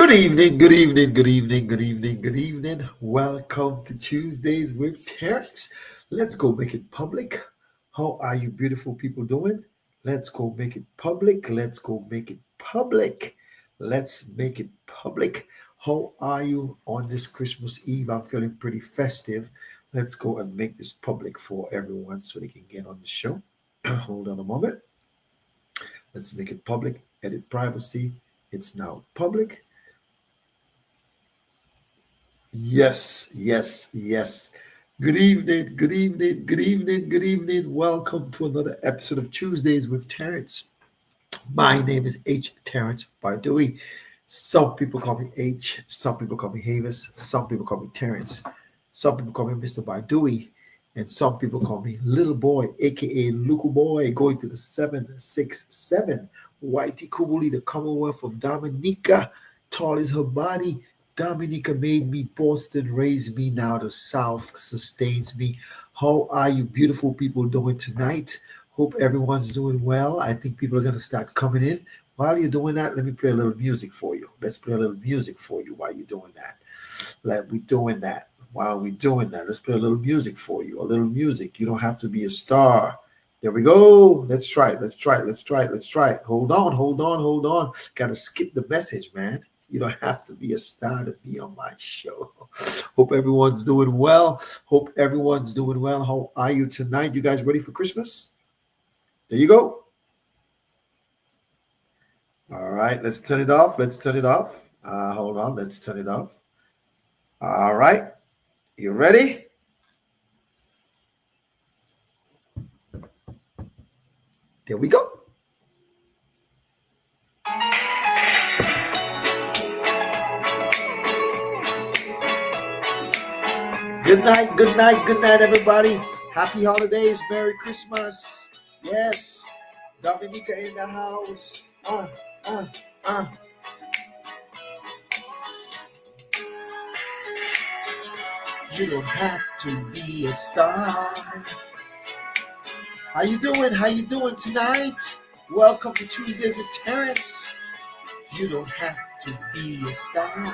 Good evening, good evening, good evening, good evening, good evening. Welcome to Tuesdays with Terrence. Let's go make it public. How are you beautiful people doing? Let's go make it public. Let's go make it public. Let's make it public. How are you on this Christmas Eve? I'm feeling pretty festive. Let's go and make this public for everyone so they can get on the show. Hold on a moment. Let's make it public. Edit privacy. It's now public. Yes, yes, yes. Good evening, good evening, good evening, good evening. Welcome to another episode of Tuesdays with Terrence. My name is Terrence Bardui. Some people call me H, some people call me Havis, some people call me Terrence, some people call me Mr. Bardui, and some people call me Little Boy, aka Luku Boy, going to the 767. Whitey Kubuli, the Commonwealth of Dominica, tall is her body. Dominica made me, Boston raised me, now the South sustains me. How are you beautiful people doing tonight? Hope everyone's doing well. I think people are going to start coming in. While you're doing that, let me play a little music for you. Let's play a little music for you while you're doing that. While we're doing that, let's play a little music for you. A little music. You don't have to be a star. There we go. Let's try it. Hold on. Got to skip the message, man. You don't have to be a star to be on my show. Hope everyone's doing well. How are you tonight? You guys ready for Christmas? There you go. All right, let's turn it off. Hold on, let's turn it off. All right, you ready? There we go. Good night, everybody. Happy holidays, Merry Christmas. Yes, Dominica in the house. You don't have to be a star. How you doing tonight? Welcome to Tuesdays with Terrence. You don't have to be a star.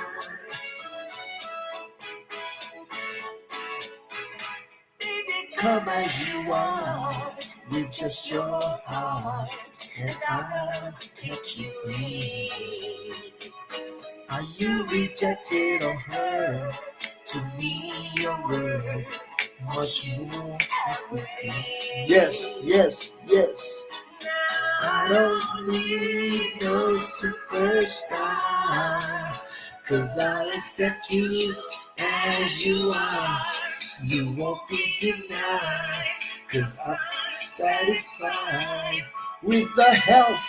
Come as you are, with just your heart, and I'll take you in. Are you rejected or hurt? To me, you're worth much more with me. Yes. I don't need no superstar, 'cause I'll accept you as you are. You won't be denied, 'cause I'm satisfied with the help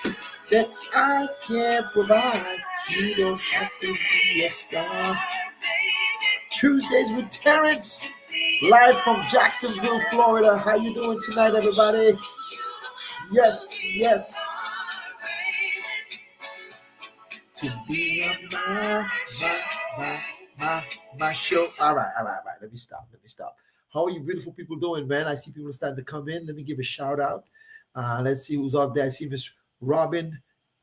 that I can provide. You don't have to be a star. Tuesdays with Terrence, live from Jacksonville, Florida. How you doing tonight, everybody? Yes. To be on my show. All right. Let me stop. How are you beautiful people doing, man? I see people starting to come in. Let me give a shout out. Let's see who's out there. I see Miss Robin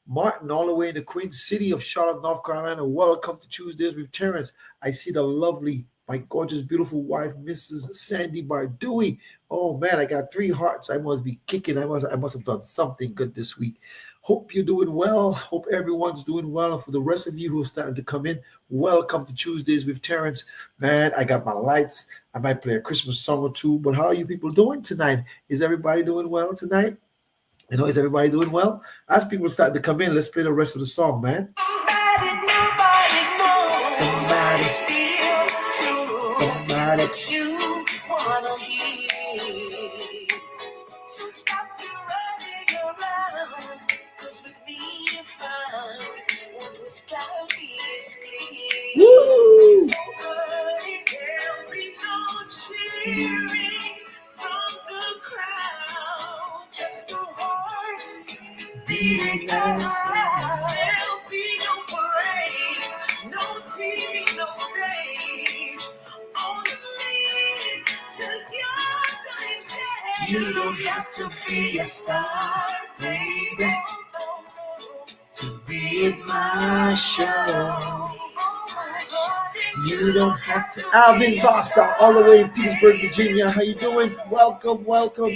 Martin all the way in the Queen City of Charlotte, North Carolina. Welcome to Tuesdays with Terrence. I see the lovely, my gorgeous, beautiful wife, Mrs. Sandy Bardui. Oh man, I got 3 hearts. I must be kicking. I must have done something good this week. Hope you're doing well. Hope everyone's doing well. And for the rest of you who are starting to come in, welcome to Tuesdays with Terrence. Man, I got my lights. I might play a Christmas song or two. But how are you people doing tonight? Is everybody doing well tonight? Is everybody doing well? As people start to come in, let's play the rest of the song, man. Somebody you wanna hear. So stop your running around, 'cause with me you find what was cloudy is clear. Woo! There'll be no cheering from the crowd, just the hearts beating out. There'll be no praise, no TV, no stage, only me together in bed. You don't have to be a star, baby, to be in my show. You don't have to. Alvin Vasa, all the way in Petersburg, Virginia. How you doing? Welcome, welcome.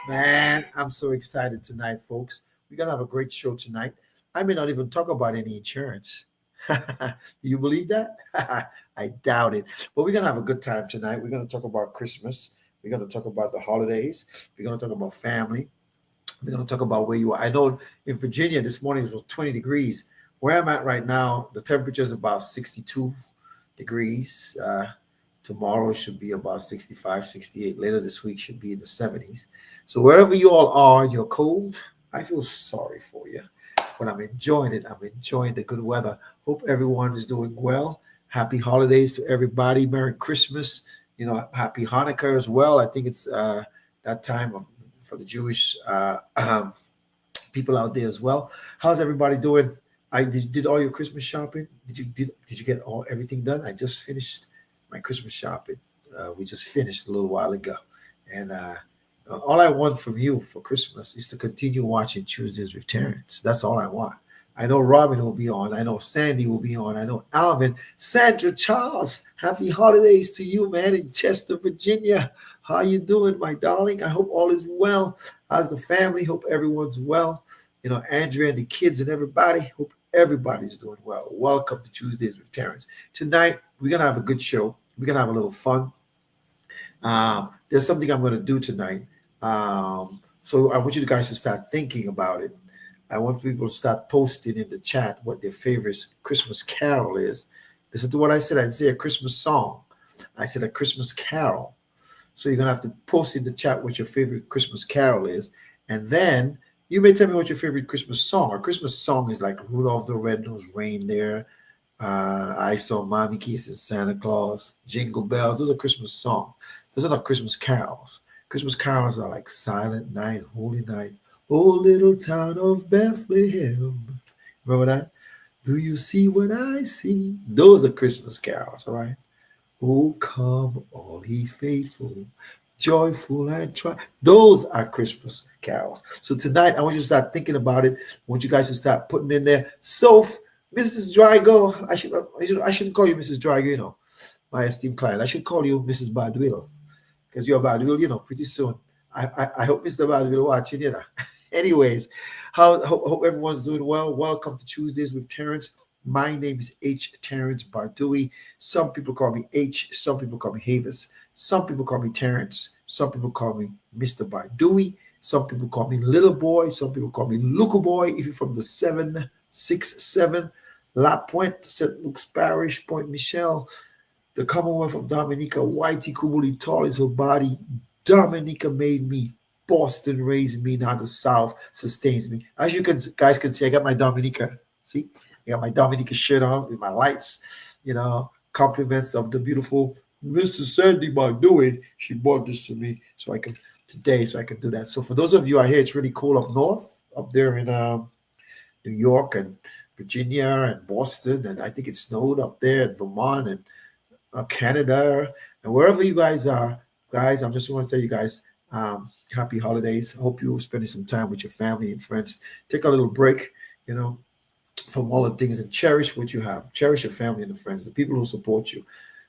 Man, I'm so excited tonight, folks. We're gonna have a great show tonight. I may not even talk about any insurance. Do you believe that? I doubt it. But we're gonna have a good time tonight. We're gonna talk about Christmas. We're gonna talk about the holidays. We're gonna talk about family. We're going to talk about where you are. I know in Virginia this morning it was 20 degrees. Where I'm at right now, the temperature is about 62 degrees. Tomorrow should be about 65, 68. Later this week should be in the 70s. So wherever you all are, you're cold. I feel sorry for you, but I'm enjoying it. I'm enjoying the good weather. Hope everyone is doing well. Happy holidays to everybody. Merry Christmas. Happy Hanukkah as well. I think it's that time of for the Jewish people out there as well. How's everybody doing? I did all your Christmas shopping. Did you get everything done? I just finished my Christmas shopping. We just finished a little while ago, and all I want from you for Christmas is to continue watching Tuesdays with Terrence. That's all I want. I know Robin will be on. I know Sandy will be on. I know Alvin, Sandra, Charles. Happy holidays to you, man, in Chester, Virginia. How you doing, my darling? I hope all is well. How's the family? Hope everyone's well. Andrea and the kids and everybody. Hope everybody's doing well. Welcome to Tuesdays with Terrence. Tonight, we're going to have a good show. We're going to have a little fun. There's something I'm going to do tonight. So I want you guys to start thinking about it. I want people to start posting in the chat what their favorite Christmas carol is. Listen to what I said. I didn't say a Christmas song. I said a Christmas carol. So you're going to have to post in the chat what your favorite Christmas carol is. And then you may tell me what your favorite Christmas song. A Christmas song is like Rudolph the Red-Nosed Reindeer, I Saw Mommy Kissing Santa Claus, Jingle Bells. Those are Christmas songs. Those are not Christmas carols. Christmas carols are like Silent Night, Holy Night, Oh Little Town of Bethlehem. Remember that? Do you see what I see? Those are Christmas carols, all right? Oh, come, all ye faithful, joyful and try. Those are Christmas carols. So tonight, I want you to start thinking about it. I want you guys to start putting in there. Soph, Mrs. Drygo. I shouldn't call you Mrs. Drygo, my esteemed client. I should call you Mrs. Badwill, because you're Badwill, pretty soon. I hope Mr. Badwill watching, Anyways, hope everyone's doing well. Welcome to Tuesdays with Terrence. My name is H. Terrence Bardui. Some people call me H. Some people call me Havis. Some people call me Terrence. Some people call me Mr. Bardui. Some people call me Little Boy. Some people call me Luca Boy. If you're from the 767, La Pointe, St. Luke's Parish, Point Michel, the Commonwealth of Dominica, Whitey Kubuli, tall is her body. Dominica made me. Boston raised me. Now the South sustains me. As you guys can see, I got my Dominica. See? I got my Dominica shirt on with my lights, compliments of the beautiful Mrs. Sandy Bardui. She bought this to me so I can do that. So for those of you out here, it's really cool up north, up there in New York and Virginia and Boston, and I think it snowed up there in Vermont and Canada and wherever you guys are. Guys, I just want to tell you guys, happy holidays. Hope you're spending some time with your family and friends. Take a little break, from all the things, and cherish what you have. Cherish your family and the friends, the people who support you.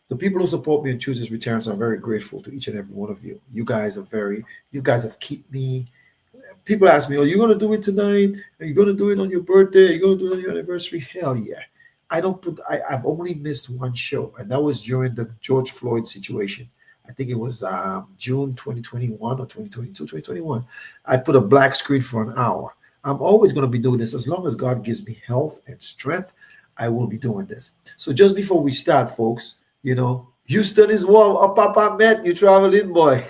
The people who support me in Tuesdays with Terrence are very grateful to each and every one of you. You guys have kept me. People ask me, are you going to do it tonight? Are you going to do it on your birthday? Are you going to do it on your anniversary? Hell yeah. I've only missed one show, and that was during the George Floyd situation. I think it was June 2021 or 2022, 2021. I put a black screen for an hour. I'm always going to be doing this. As long as God gives me health and strength, I will be doing this. So just before we start, folks, Houston is warm. Oh, Papa Matt, you traveling, boy.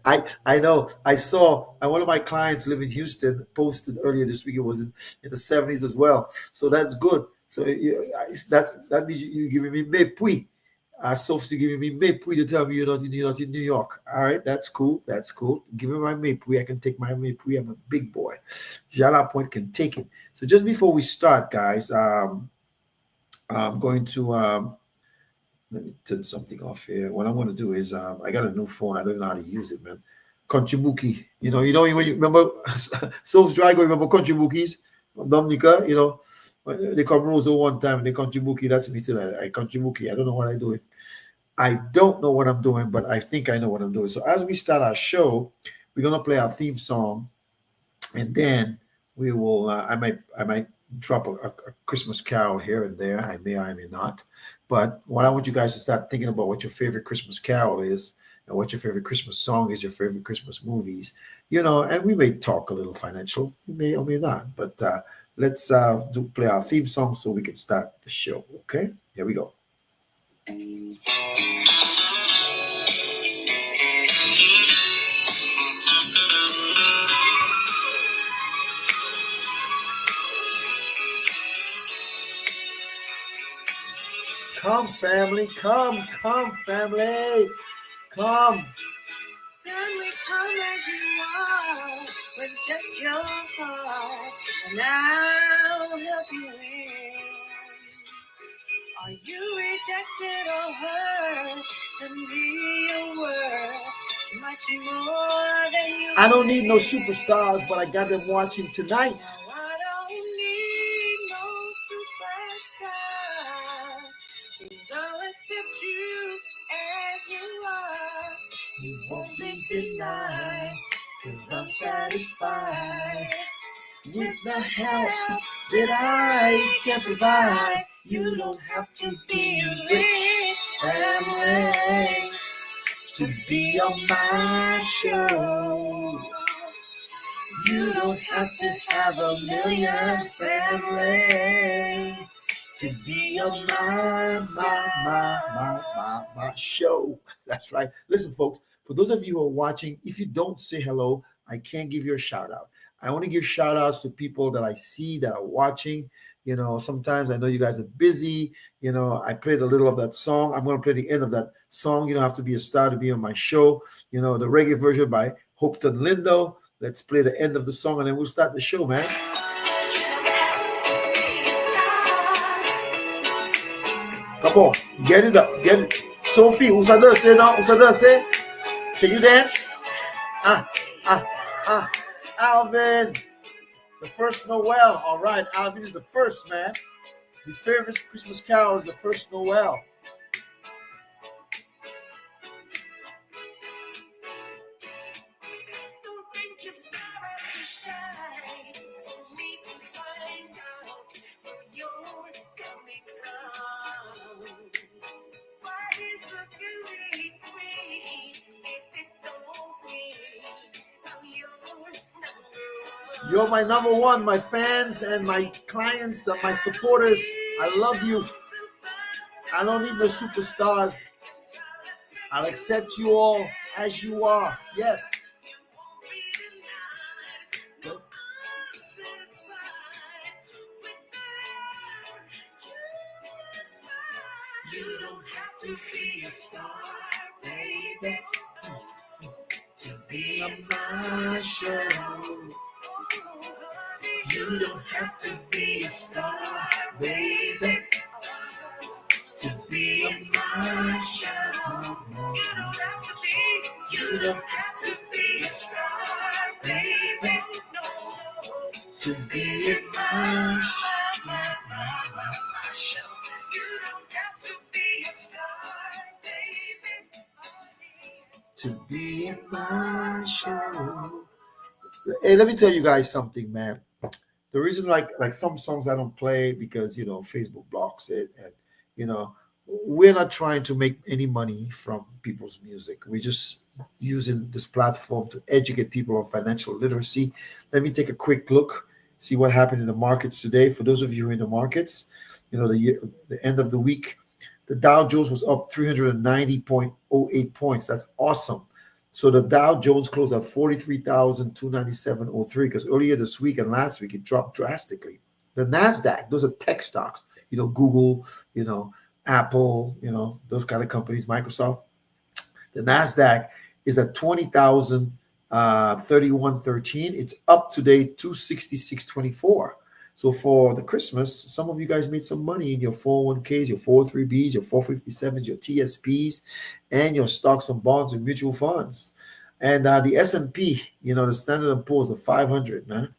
I know. I saw one of my clients live in Houston posted earlier this week. It was in the 70s as well. So that's good. So that means you're giving me mépris. Soph's giving me mépris to tell me you're not in New York. All right, that's cool. That's cool. Give me my mépris. I can take my mépris. I'm a big boy. Jala Point can take it. So just before we start, guys, I'm going to let me turn something off here. What I'm going to do is I got a new phone. I don't know how to use it, man. Contribuki. When you remember Soph's Drago, remember Contribukis? Dominica, they come Rosa one time, they contribute. That's me too. I contribute. I don't know what I do. I don't know what I'm doing, but I think I know what I'm doing. So as we start our show, we're gonna play our theme song, and then we will. I might drop a Christmas carol here and there. I may not. But what I want you guys to start thinking about what your favorite Christmas carol is, and what your favorite Christmas song is, your favorite Christmas movies. And we may talk a little financial, we may or may not. But let's do play our theme song so we can start the show. Okay, here we go. Come, family, come, family, come. Family, come as you are, with just your heart, and I'll help you win. Are you rejected or hurt? To me, your word, much more than you. I don't need no superstars, but I got them watching tonight. Now I don't need no superstar. 'Cause I'll accept you as you are. You won't be denied, 'cause I'm satisfied with the help that I can provide. You don't have to be rich, family, to be on my show. You don't have to have a million, family, to be on my show. That's right. Listen, folks, for those of you who are watching, if you don't say hello, I can't give you a shout out. I only give shout outs to people that I see that are watching. Sometimes I know you guys are busy. I played a little of that song. I'm going to play the end of that song. You don't have to be a star to be on my show. The reggae version by Hopeton Lindo. Let's play the end of the song and then we'll start the show, man. Come on, get it up, get it. Sophie, who's that say now? Who's that say? Can you dance? Alvin, the first Noel. All right, Alvin is the first, man. His favorite Christmas carol is the first Noel. You're my number one, my fans and my clients and my supporters. I love you. I don't need no superstars. I'll accept you all as you are. Yes. You don't have to be a star, baby, to be on my show. You don't have to be a star, baby, to be on my show. You don't have to be a star, baby, to be in my show. You don't have to be a star, baby, to be in my show. Hey, let me tell you guys something, man. The reason like some songs I don't play because Facebook blocks it, and we're not trying to make any money from people's music. We're just using this platform to educate people on financial literacy. Let me take a quick look, see what happened in the markets today. For those of you who are in the markets, the end of the week, the Dow Jones was up 390.08 points. That's awesome. So the Dow Jones closed at 43,297.03 because earlier this week and last week it dropped drastically. The NASDAQ, those are tech stocks, Google, Apple, those kind of companies, Microsoft. The NASDAQ is at 20,031.13. It's up today 266.24. So for the Christmas, some of you guys made some money in your 401ks, your 403bs, your 457s, your TSPs, and your stocks and bonds and mutual funds. And the S&P, the Standard & Poor's, the 500, man.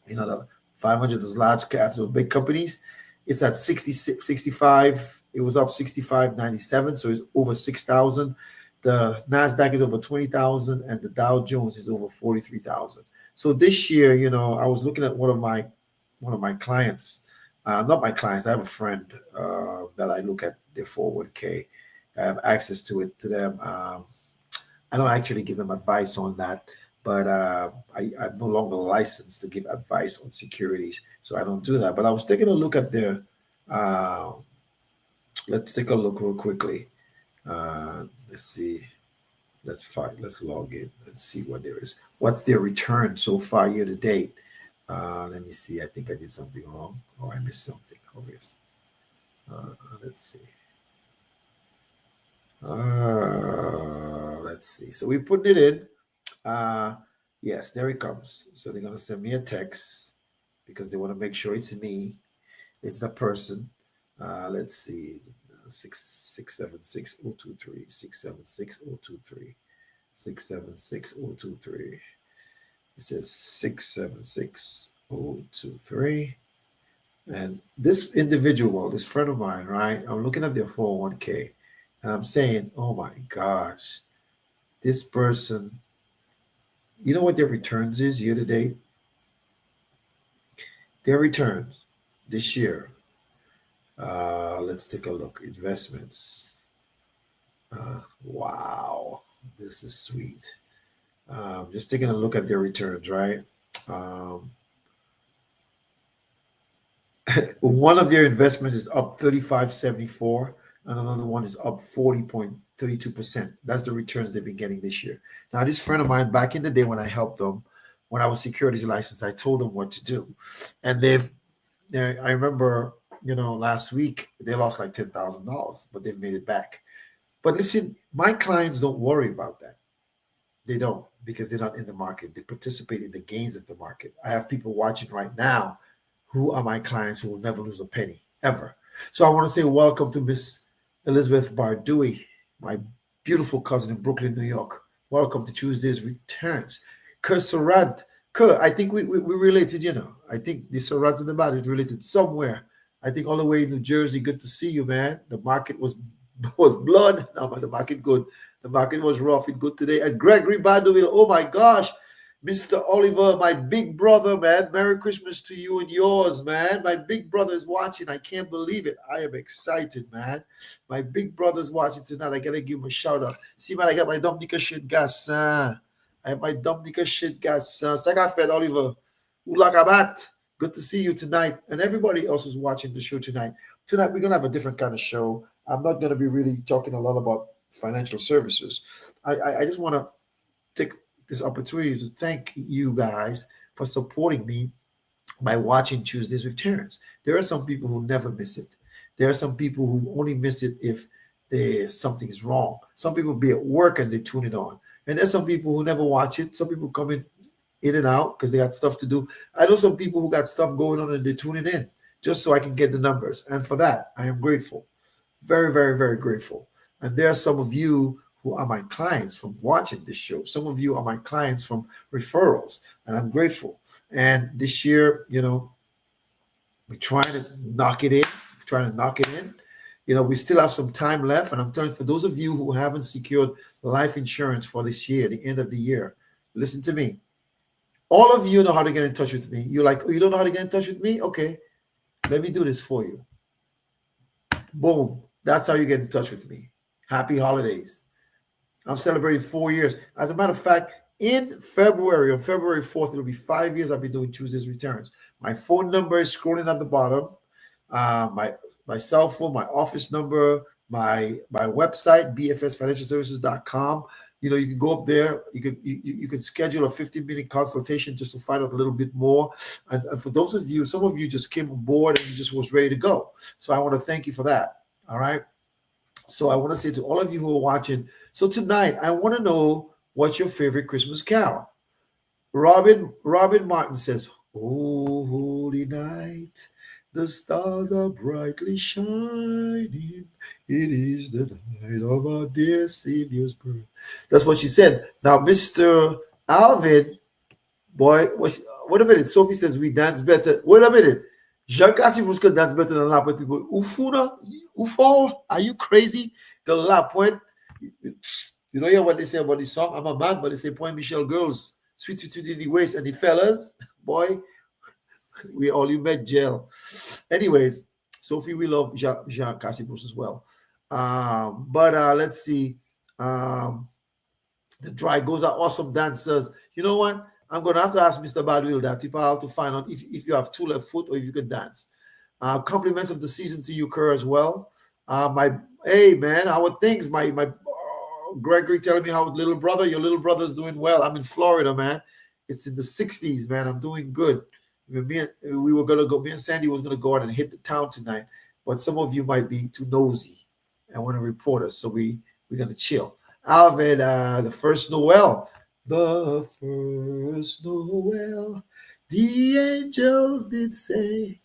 The 500 is large caps or big companies. It's at 66, 65. It was up 65.97, so it's over 6,000. The Nasdaq is over 20,000, and the Dow Jones is over 43,000. So this year, I was looking at one of my clients, not my clients. I have a friend that I look at their 401k. I have access to them. I don't actually give them advice on that, but I'm no longer licensed to give advice on securities, so I don't do that. But I was taking a look at their. Uh, let's take a look real quickly. Let's see. Let's log in and see what there is. What's their return so far year to date? Let me see. I think I did something wrong. Oh, I missed something. Oh, yes. Let's see. Let's see. So we put it in. Yes, there it comes. So they're gonna send me a text because they want to make sure it's me. It's the person. Let's see. 676 023 676 023 676 023. It says 676 023. And this individual, this friend of mine, right? I'm looking at their 401k and I'm saying, oh my gosh, this person, you know what their returns is year to date? Their returns this year. Let's take a look. Investments. Wow, this is sweet. Just taking a look at their returns, right? Um, one of their investments is up 35.74, and another one is up 40.32%. That's the returns they've been getting this year. Now, this friend of mine, back in the day when I helped them, when I was securities licensed, I told them what to do, and I remember, last week they lost like $10,000, but they've made it back. But listen, my clients don't worry about that. They don't, because they're not in the market. They participate in the gains of the market. I have people watching right now who are my clients who will never lose a penny, ever. So I want to say welcome to Miss Elizabeth Bardui, my beautiful cousin in Brooklyn, New York. Welcome to Tuesdays with Terrence. Kerr Sarant. Kerr, I think we related, I think the Sarant in the band is related somewhere. I think all the way in New Jersey. Good to see you, man. The market was blood. No, man, the market good. The market was rough and good today. And Gregory Badoville, oh my gosh, Mr. Oliver, my big brother, man. Merry Christmas to you and yours, man. My big brother is watching. I can't believe it. I am excited, man. My big brother's watching tonight. I gotta give him a shout out. See, man, I got my Dominica shit gas. I have my Dominica shit gas. Sagafed Oliver. Ulakabat. Good to see you tonight. And everybody else who's watching the show tonight. Tonight, we're gonna have a different kind of show. I'm not gonna be really talking a lot about financial services. I just want to take this opportunity to thank you guys for supporting me by watching Tuesdays with Terrence. There are some people who never miss it. There are some people who only miss it if something's wrong. Some people be at work and they tune it on. And there's some people who never watch it. Some people come in and out because they got stuff to do. I know some people who got stuff going on and they tune it in just so I can get the numbers. And for that, I am grateful. Very, very, very grateful. And there are some of you who are my clients from watching this show. Some of you are my clients from referrals, and I'm grateful. And this year, we're trying to knock it in. We still have some time left. And I'm telling you, for those of you who haven't secured life insurance for this year, the end of the year, listen to me. All of you know how to get in touch with me. You're like, oh, you don't know how to get in touch with me? Okay, let me do this for you. Boom. That's how you get in touch with me. Happy holidays. I'm celebrating 4 years. As a matter of fact, in February, on February 4th, it'll be 5 years I've been doing Tuesdays Returns. My phone number is scrolling at the bottom. My cell phone, my office number, my website, bfsfinancialservices.com. You can go up there. You can schedule a 15-minute consultation just to find out a little bit more. And for those of you, some of you just came on board and you just was ready to go. So I want to thank you for that. All right. So I want to say to all of you who are watching, so tonight I want to know what's your favorite Christmas carol. Robin Martin says, "Oh, holy night, the stars are brightly shining. It is the night of our dear Savior's birth." That's what she said. Now, Mr. Alvin, Boy, wait a minute. Sophie says we dance better. Wait a minute. Jean Cassie Brusca dance better than lap with people. Ufuna, Ufall, are you crazy? The lap point. You know, hear what they say about this song? I'm a man, but they say Point Michelle girls, sweet, sweet, sweet in the waist, and the fellas, boy, we all you met jail. Anyways, Sophie, we love Jean Cassie Bruce as well. But let's see. Um, the Dry Goes are awesome dancers. You know what? I'm gonna have to ask Mr. Badwill that people have to find out if you have two left foot or if you can dance. Compliments of the season to you, Kerr, as well. My Hey man, how are things? My Gregory telling me how your little brother's doing well. I'm in Florida, man. It's in the 60s, man. I'm doing good. We were gonna go. Me and Sandy was gonna go out and hit the town tonight, but some of you might be too nosy and want to report us, so we're gonna chill. Alvin, the first Noel. The first Noel, the angels did say,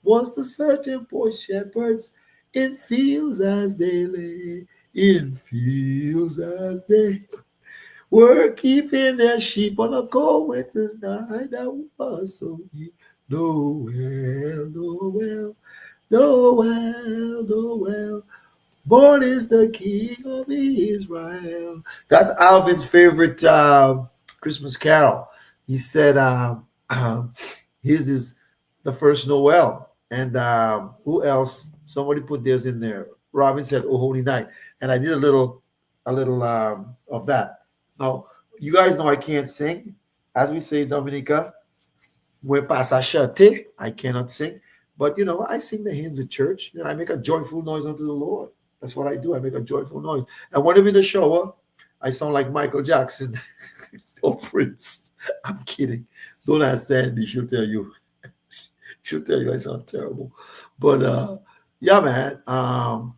was the certain poor shepherds in fields as they lay, in fields as they were keeping their sheep on a cold winter's night. That was so deep. Noel, Noel, Noel, Noel. Born is the King of Israel. That's Alvin's favorite Christmas carol. He said, his is the first Noel. And who else? Somebody put theirs in there. Robin said, "Oh Holy Night," and I did a little of that. Now, you guys know I can't sing, as we say, Dominica. We pass a chante. I cannot sing, but I sing the hymns at church. I make a joyful noise unto the Lord. That's what I do. I make a joyful noise. And when I'm in the shower, I sound like Michael Jackson or Prince. I'm kidding. Don't ask Sandy. She'll tell you. She'll tell you I sound terrible. But yeah, man. To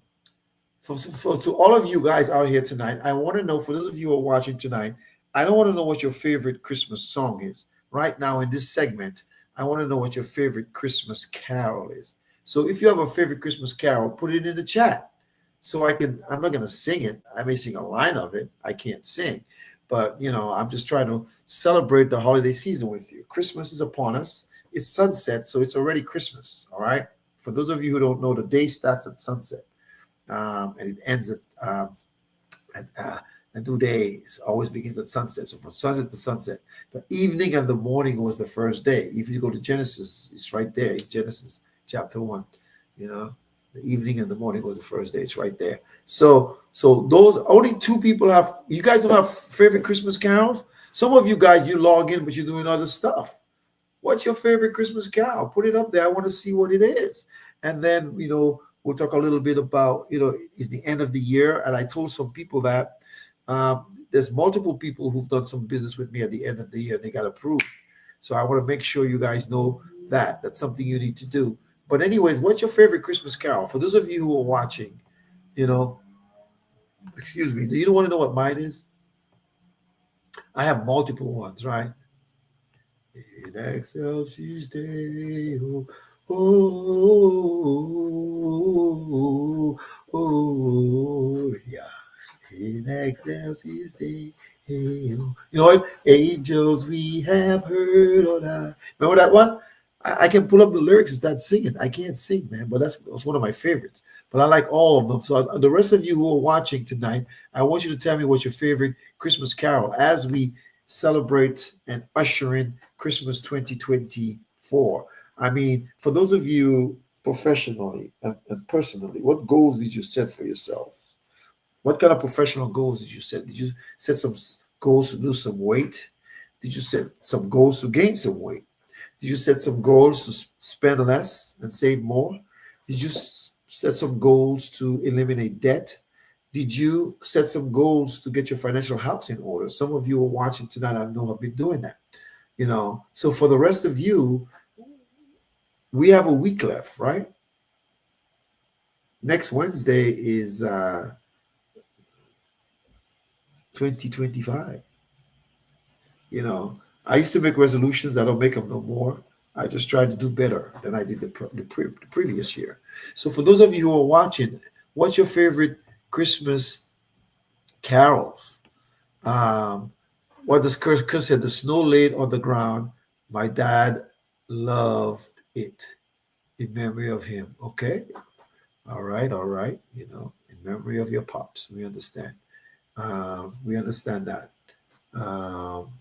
all of you guys out here tonight, I want to know, for those of you who are watching tonight, I don't want to know what your favorite Christmas song is. Right now in this segment, I want to know what your favorite Christmas carol is. So if you have a favorite Christmas carol, put it in the chat. So I'm not going to sing it. I may sing a line of it. I can't sing. But, I'm just trying to celebrate the holiday season with you. Christmas is upon us. It's sunset, so it's already Christmas. All right. For those of you who don't know, the day starts at sunset. And it ends at a new day. It always begins at sunset. So from sunset to sunset, the evening and the morning was the first day. If you go to Genesis, it's right there in Genesis chapter 1. The evening and the morning was the first day. It's right there. So those only two people have. You guys don't have favorite Christmas carols? Some of you guys, you log in, but you're doing other stuff. What's your favorite Christmas carol? Put it up there. I want to see what it is. And then, we'll talk a little bit about, it's the end of the year. And I told some people that there's multiple people who've done some business with me at the end of the year. They got approved. So I want to make sure you guys know that. That's something you need to do. But anyways, what's your favorite Christmas carol? For those of you who are watching, excuse me, do you want to know what mine is? I have multiple ones, right? In excelsis Deo, oh, yeah. In excelsis Deo. You know what? Angels we have heard on high. Remember that one? I can pull up the lyrics and start singing. I can't sing, man, but that's one of my favorites. But I like all of them. So the rest of you who are watching tonight, I want you to tell me what's your favorite Christmas carol as we celebrate and usher in Christmas 2024. I mean, for those of you professionally and personally, what goals did you set for yourself? What kind of professional goals did you set? Did you set some goals to lose some weight? Did you set some goals to gain some weight? Did you set some goals to spend less and save more? Did you set some goals to eliminate debt? Did you set some goals to get your financial house in order? Some of you are watching tonight, I know have been doing that. So for the rest of you, we have a week left, right? Next Wednesday is 2025. I used to make resolutions. I don't make them no more. I just try to do better than I did the previous year. So for those of you who are watching, what's your favorite Christmas carols? What does Chris said? The snow laid on the ground. My dad loved it in memory of him. Okay. All right. All right. In memory of your pops. We understand. We understand that. Um,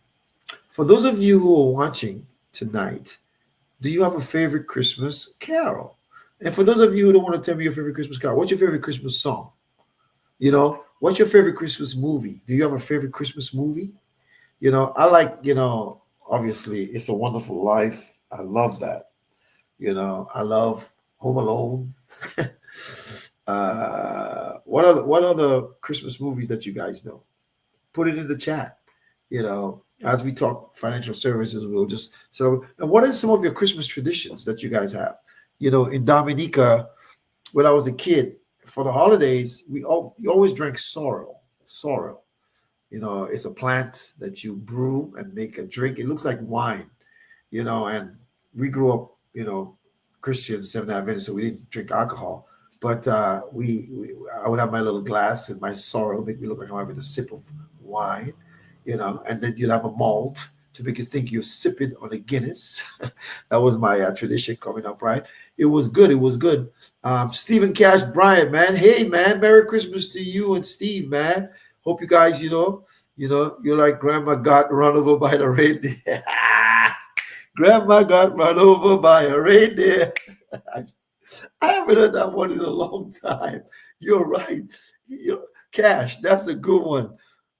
for those of you who are watching tonight, do you have a favorite Christmas carol? And for those of you who don't want to tell me your favorite Christmas carol, what's your favorite Christmas song? What's your favorite Christmas movie? Do you have a favorite Christmas movie? I like, obviously, It's a Wonderful Life. I love that. I love Home Alone. What other Christmas movies that you guys know? Put it in the chat. As we talk financial services, we'll just and what are some of your Christmas traditions that you guys have? In Dominica, when I was a kid, for the holidays, we always drank sorrel. Sorrel. It's a plant that you brew and make a drink. It looks like wine, and we grew up, Christian Seventh Adventist, so we didn't drink alcohol. But I would have my little glass with my sorrel, make me look like I'm having a sip of wine, and then you'd have a malt to make you think you're sipping on a Guinness. That was my tradition coming up, right? It was good. It was good. Stephen Cash Bryant, man. Hey, man. Merry Christmas to you and Steve, man. Hope you guys, you're like Grandma got run over by the reindeer. Grandma got run over by a reindeer. I haven't heard that one in a long time. You're right. Cash, that's a good one.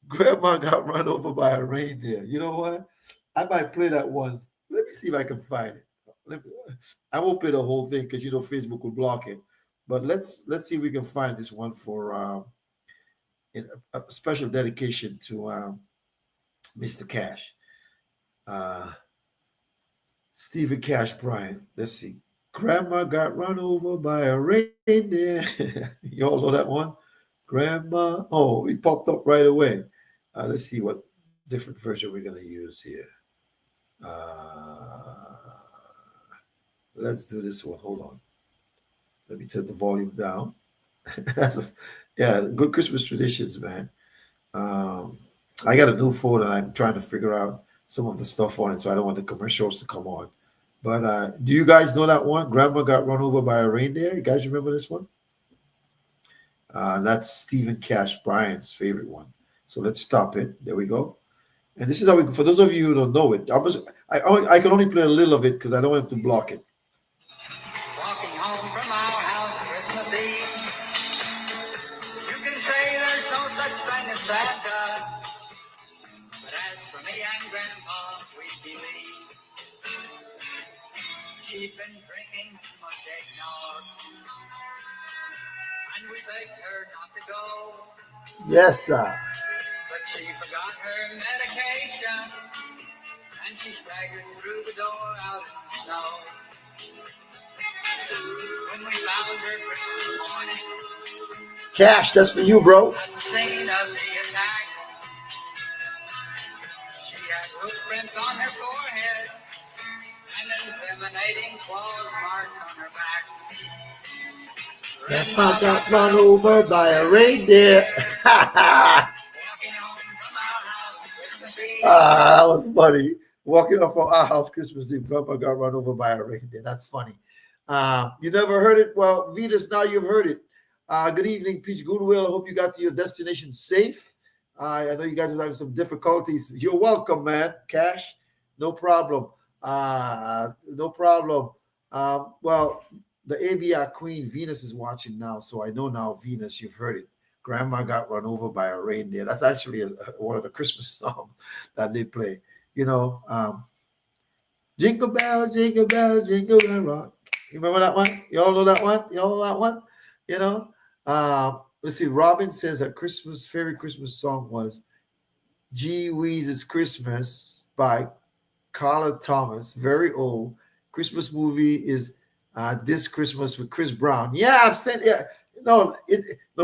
Grandma got run over by a reindeer. You know what? I might play that one. Let me see if I can find it. I won't play the whole thing because Facebook will block it. But let's see if we can find this one for a special dedication to Mr. Cash, Stephen Cash Bryant. Let's see. Grandma got run over by a reindeer. You all know that one? Grandma. Oh, it popped up right away. Let's see what different version we're going to use here. Let's do this one. Hold on. Let me turn the volume down. Yeah, good Christmas traditions, man. I got a new phone and I'm trying to figure out some of the stuff on it, so I don't want the commercials to come on. But do you guys know that one? Grandma got run over by a reindeer. You guys remember this one? That's Stephen Cash Bryant's favorite one. So let's stop it. There we go. And this is how for those of you who don't know it, I can only play a little of it because I don't want to block it. Walking home from our house Christmas Eve. You can say there's no such thing as Santa. But as for me and Grandpa, we believe she'd been drinking too much eggnog. And we begged her not to go. Yes, sir. But she forgot her medication. And she staggered through the door out in the snow. When we found her Christmas morning. Cash, that's for you, bro. At the scene of the attack. She had hoof prints on her forehead. And incriminating claws marks on her back. Grandpa got run over by a reindeer. That was funny. Walking off from our house Christmas Eve, Grandpa got run over by a reindeer. That's funny. You never heard it? Well, Venus, now you've heard it. Good evening, Peach Goodwill. I hope you got to your destination safe. I know you guys are having some difficulties. You're welcome, man. Cash, no problem. No problem. Well, the ABI Queen Venus is watching now, so I know now, Venus, you've heard it. Grandma got run over by a reindeer. That's actually one of the Christmas songs that they play. Jingle bells, jingle bells, jingle bell rock. You remember that one? You all know that one? You all know that one? Let's see. Robin says her favorite Christmas song was Gee Whiz It's Christmas by Carla Thomas. Very old. Christmas movie is This Christmas with Chris Brown. Yeah, I've said it. No,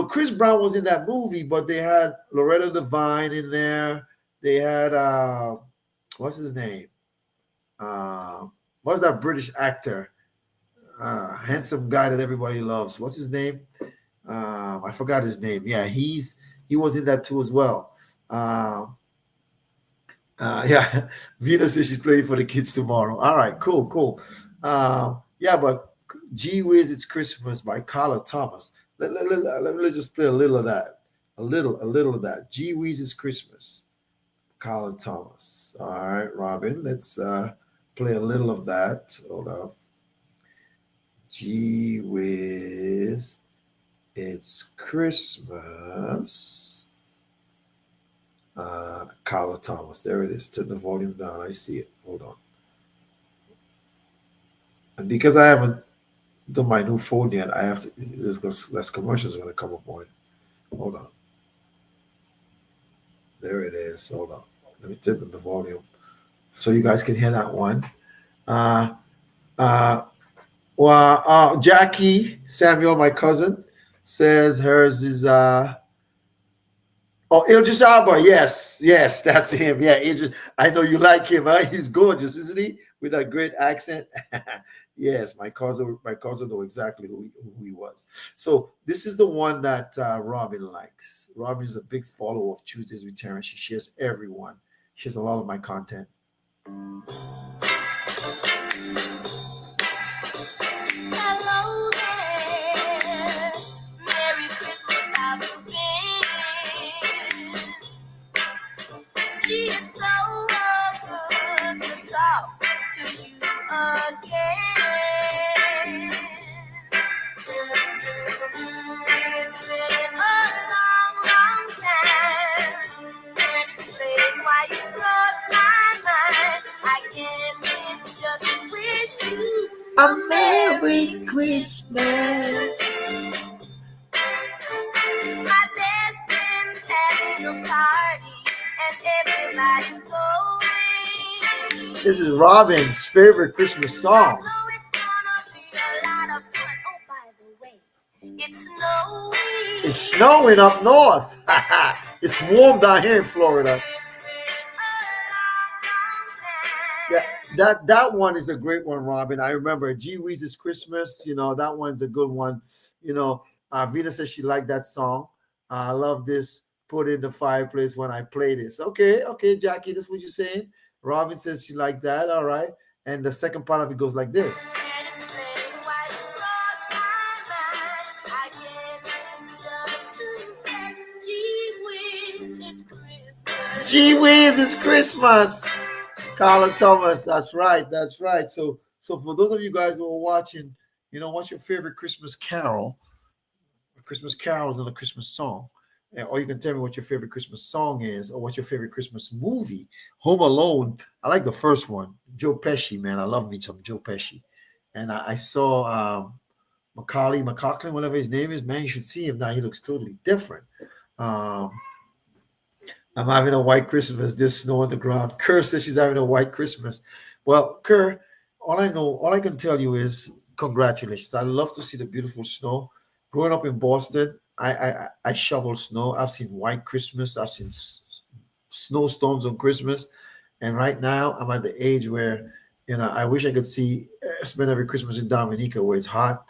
Chris Brown was in that movie, but they had Loretta Devine in there. They had what's his name? What's that British actor? Handsome guy that everybody loves. What's his name? I forgot his name. Yeah, he was in that too as well. Yeah, Vina says she's playing for the kids tomorrow. All right, cool, cool. Yeah, but Gee Whiz, It's Christmas by Carla Thomas. Let's just play a little of that. A little of that. Gee Whiz, It's Christmas. Carla Thomas. All right, Robin, let's play a little of that. Hold up. Gee Whiz, It's Christmas. Carla Thomas. There it is. Turn the volume down. I see it. Hold on. And because I haven't done my new phone yet, I have to. There's less commercials going to come up on it. Hold on. There it is. Hold on. Let me turn the volume so you guys can hear that one. Uh, uh, Jackie Samuel, my cousin, says hers is Oh, Idris Elba. Yes, yes, that's him. Yeah, Idris. I know you like him, huh? He's gorgeous, isn't he? With that great accent. Yes, my cousin know exactly who he was. So this is the one that Robin likes. Robin is a big follower of Tuesdays with Terrence. She shares everyone. She has a lot of my content. Hello there. Merry Christmas, how you been? It's so good to talk to you again. It's been a long, long time. Can't explain why you crossed my mind. I guess it's just to wish you a Merry Christmas. My best friend's having a party and everybody's going. This is Robin's favorite Christmas song. I know it's gonna be a lot of fun. Oh, by the way, it's snowing. It's snowing up north. It's warm down here in Florida. Yeah, that one is a great one, Robin. I remember Gee Whiz, It's Christmas. That one's a good one. Vina says she liked that song. I love this. Put it in the fireplace when I play this. Okay, Jackie, that's what you're saying. Robin says she liked that. All right. And the second part of it goes like this. Gee whiz, it's Christmas. Carla Thomas, that's right, that's right. So for those of you guys who are watching, what's your favorite Christmas carol? A Christmas carol is not a Christmas song. Or you can tell me what your favorite Christmas song is, or what's your favorite Christmas movie. Home Alone, I like the first one. Joe Pesci, man, I love me some Joe Pesci. And I saw Macaulay McLachlan, whatever his name is. Man, you should see him now. He looks totally different. I'm having a white Christmas. There's snow on the ground. Kerr says she's having a white Christmas. Well, Kerr, all I can tell you is congratulations. I love to see the beautiful snow. Growing up in Boston, I shovel snow. I've seen white Christmas. I've seen snowstorms on Christmas. And right now, I'm at the age where, I wish I could spend every Christmas in Dominica where it's hot,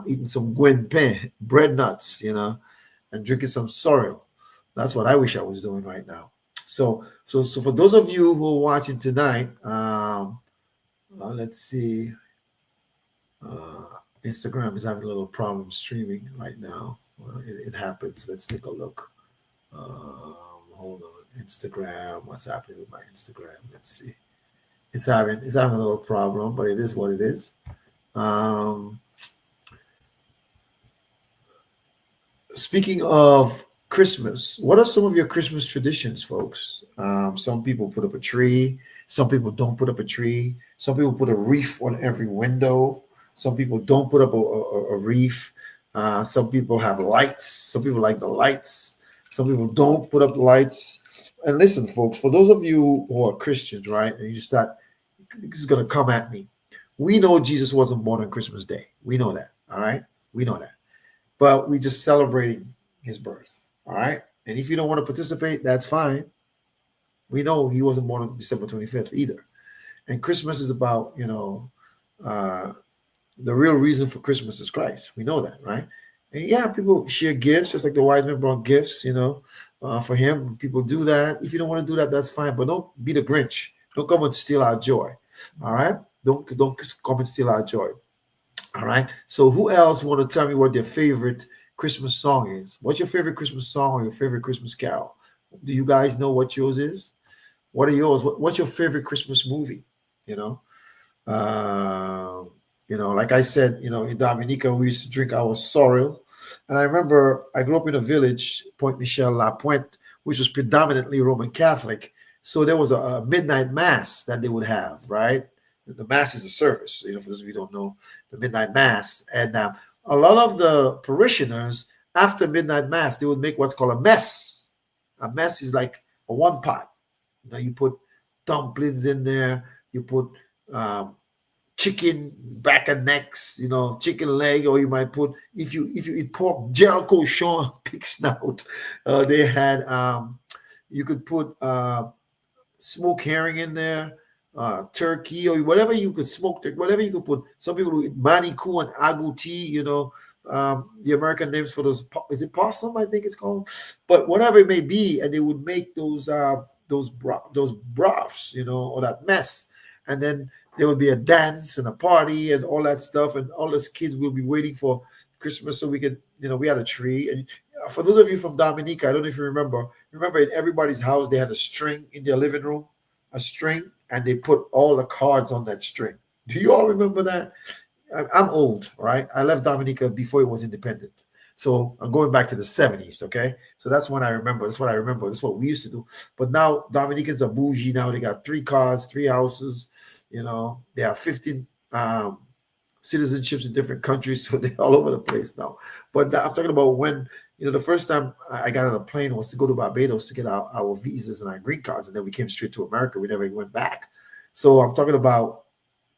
eating some Gwen pain, bread nuts, and drinking some sorrel. That's what I wish I was doing right now. So for those of you who are watching tonight, let's see. Instagram is having a little problem streaming right now. It happens. Let's take a look. Hold on. Instagram. What's happening with my Instagram? Let's see. It's having a little problem, but it is what it is. Speaking of Christmas, what are some of your Christmas traditions, folks? Some people put up a tree. Some people don't put up a tree. Some people put a wreath on every window. Some people don't put up a wreath. Some people have lights. Some people like the lights. Some people don't put up lights. And listen, folks, for those of you who are Christians, right, and you just thought, this is going to come at me. We know Jesus wasn't born on Christmas Day. We know that, all right? We know that. But we're just celebrating his birth, all right? And if you don't want to participate, that's fine. We know he wasn't born on December 25th either. And Christmas is about, the real reason for Christmas is Christ. We know that, right? And yeah, people share gifts, just like the wise men brought gifts, for him. People do that. If you don't want to do that, that's fine. But don't be the Grinch. Don't come and steal our joy. All right. Don't come and steal our joy. All right. So who else want to tell me what their favorite Christmas song is? What's your favorite Christmas song or your favorite Christmas carol? Do you guys know what yours is? What are yours? What's your favorite Christmas movie? You know, uh, like I said, in Dominica, we used to drink our sorrel. And I remember I grew up in a village, Point Michel La Pointe, which was predominantly Roman Catholic. So there was a midnight mass that they would have, right? The mass is a service, for those of you who don't know, the midnight mass. And a lot of the parishioners, after midnight mass, they would make what's called a mess. A mess is like a one pot. Now you put dumplings in there, you put um, chicken back and necks, chicken leg, or you might put, if you eat pork, Jericho Sean pig snout. They had you could put smoked herring in there, turkey, or whatever you could smoke, whatever you could put. Some people do manikou and agouti, the American names for those. Is it possum? I think it's called, but whatever it may be, and they would make those broths, or that mess, and then there would be a dance and a party and all that stuff, and all those kids will be waiting for Christmas so we could, we had a tree. And for those of you from Dominica, I don't know if you remember in everybody's house they had a string in their living room, a string, and they put all the cards on that string. Do you all remember that? I'm old, right? I left Dominica before it was independent. So I'm going back to the 70s, okay? So that's when I remember. That's what I remember. That's what we used to do. But now Dominicans are bougie now. They got 3 cars, 3 houses. They have 15 citizenships in different countries, so they're all over the place now. But I'm talking about when, the first time I got on a plane was to go to Barbados to get our visas and our green cards, and then we came straight to America. We never went back. So I'm talking about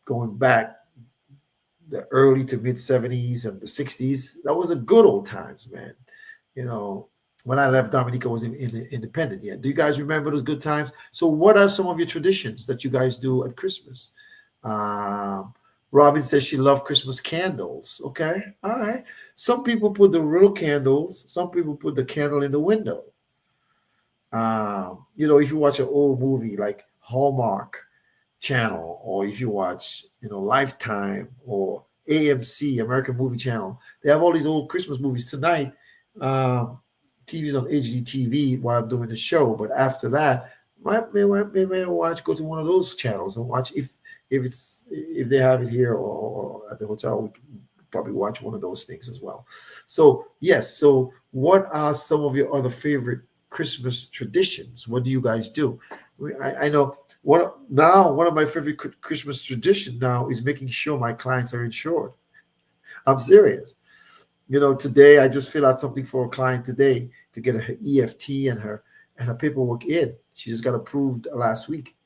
going back the early to mid 70s and the 60s. That was the good old times, man. When I left, Dominica was independent yet. Do you guys remember those good times? So what are some of your traditions that you guys do at Christmas? Robin says she loved Christmas candles. Okay. All right. Some people put the real candles. Some people put the candle in the window. If you watch an old movie like Hallmark Channel, or if you watch, Lifetime or AMC, American Movie Channel, they have all these old Christmas movies. Tonight, TV's on HDTV while I'm doing the show, but after that, maybe go to one of those channels and watch if they have it here or at the hotel. We can probably watch one of those things as well. So yes. So what are some of your other favorite Christmas traditions? What do you guys do? I know one of my favorite Christmas traditions now is making sure my clients are insured. I'm serious. Today I just filled out something for a client today to get her EFT and her paperwork in. She just got approved last week.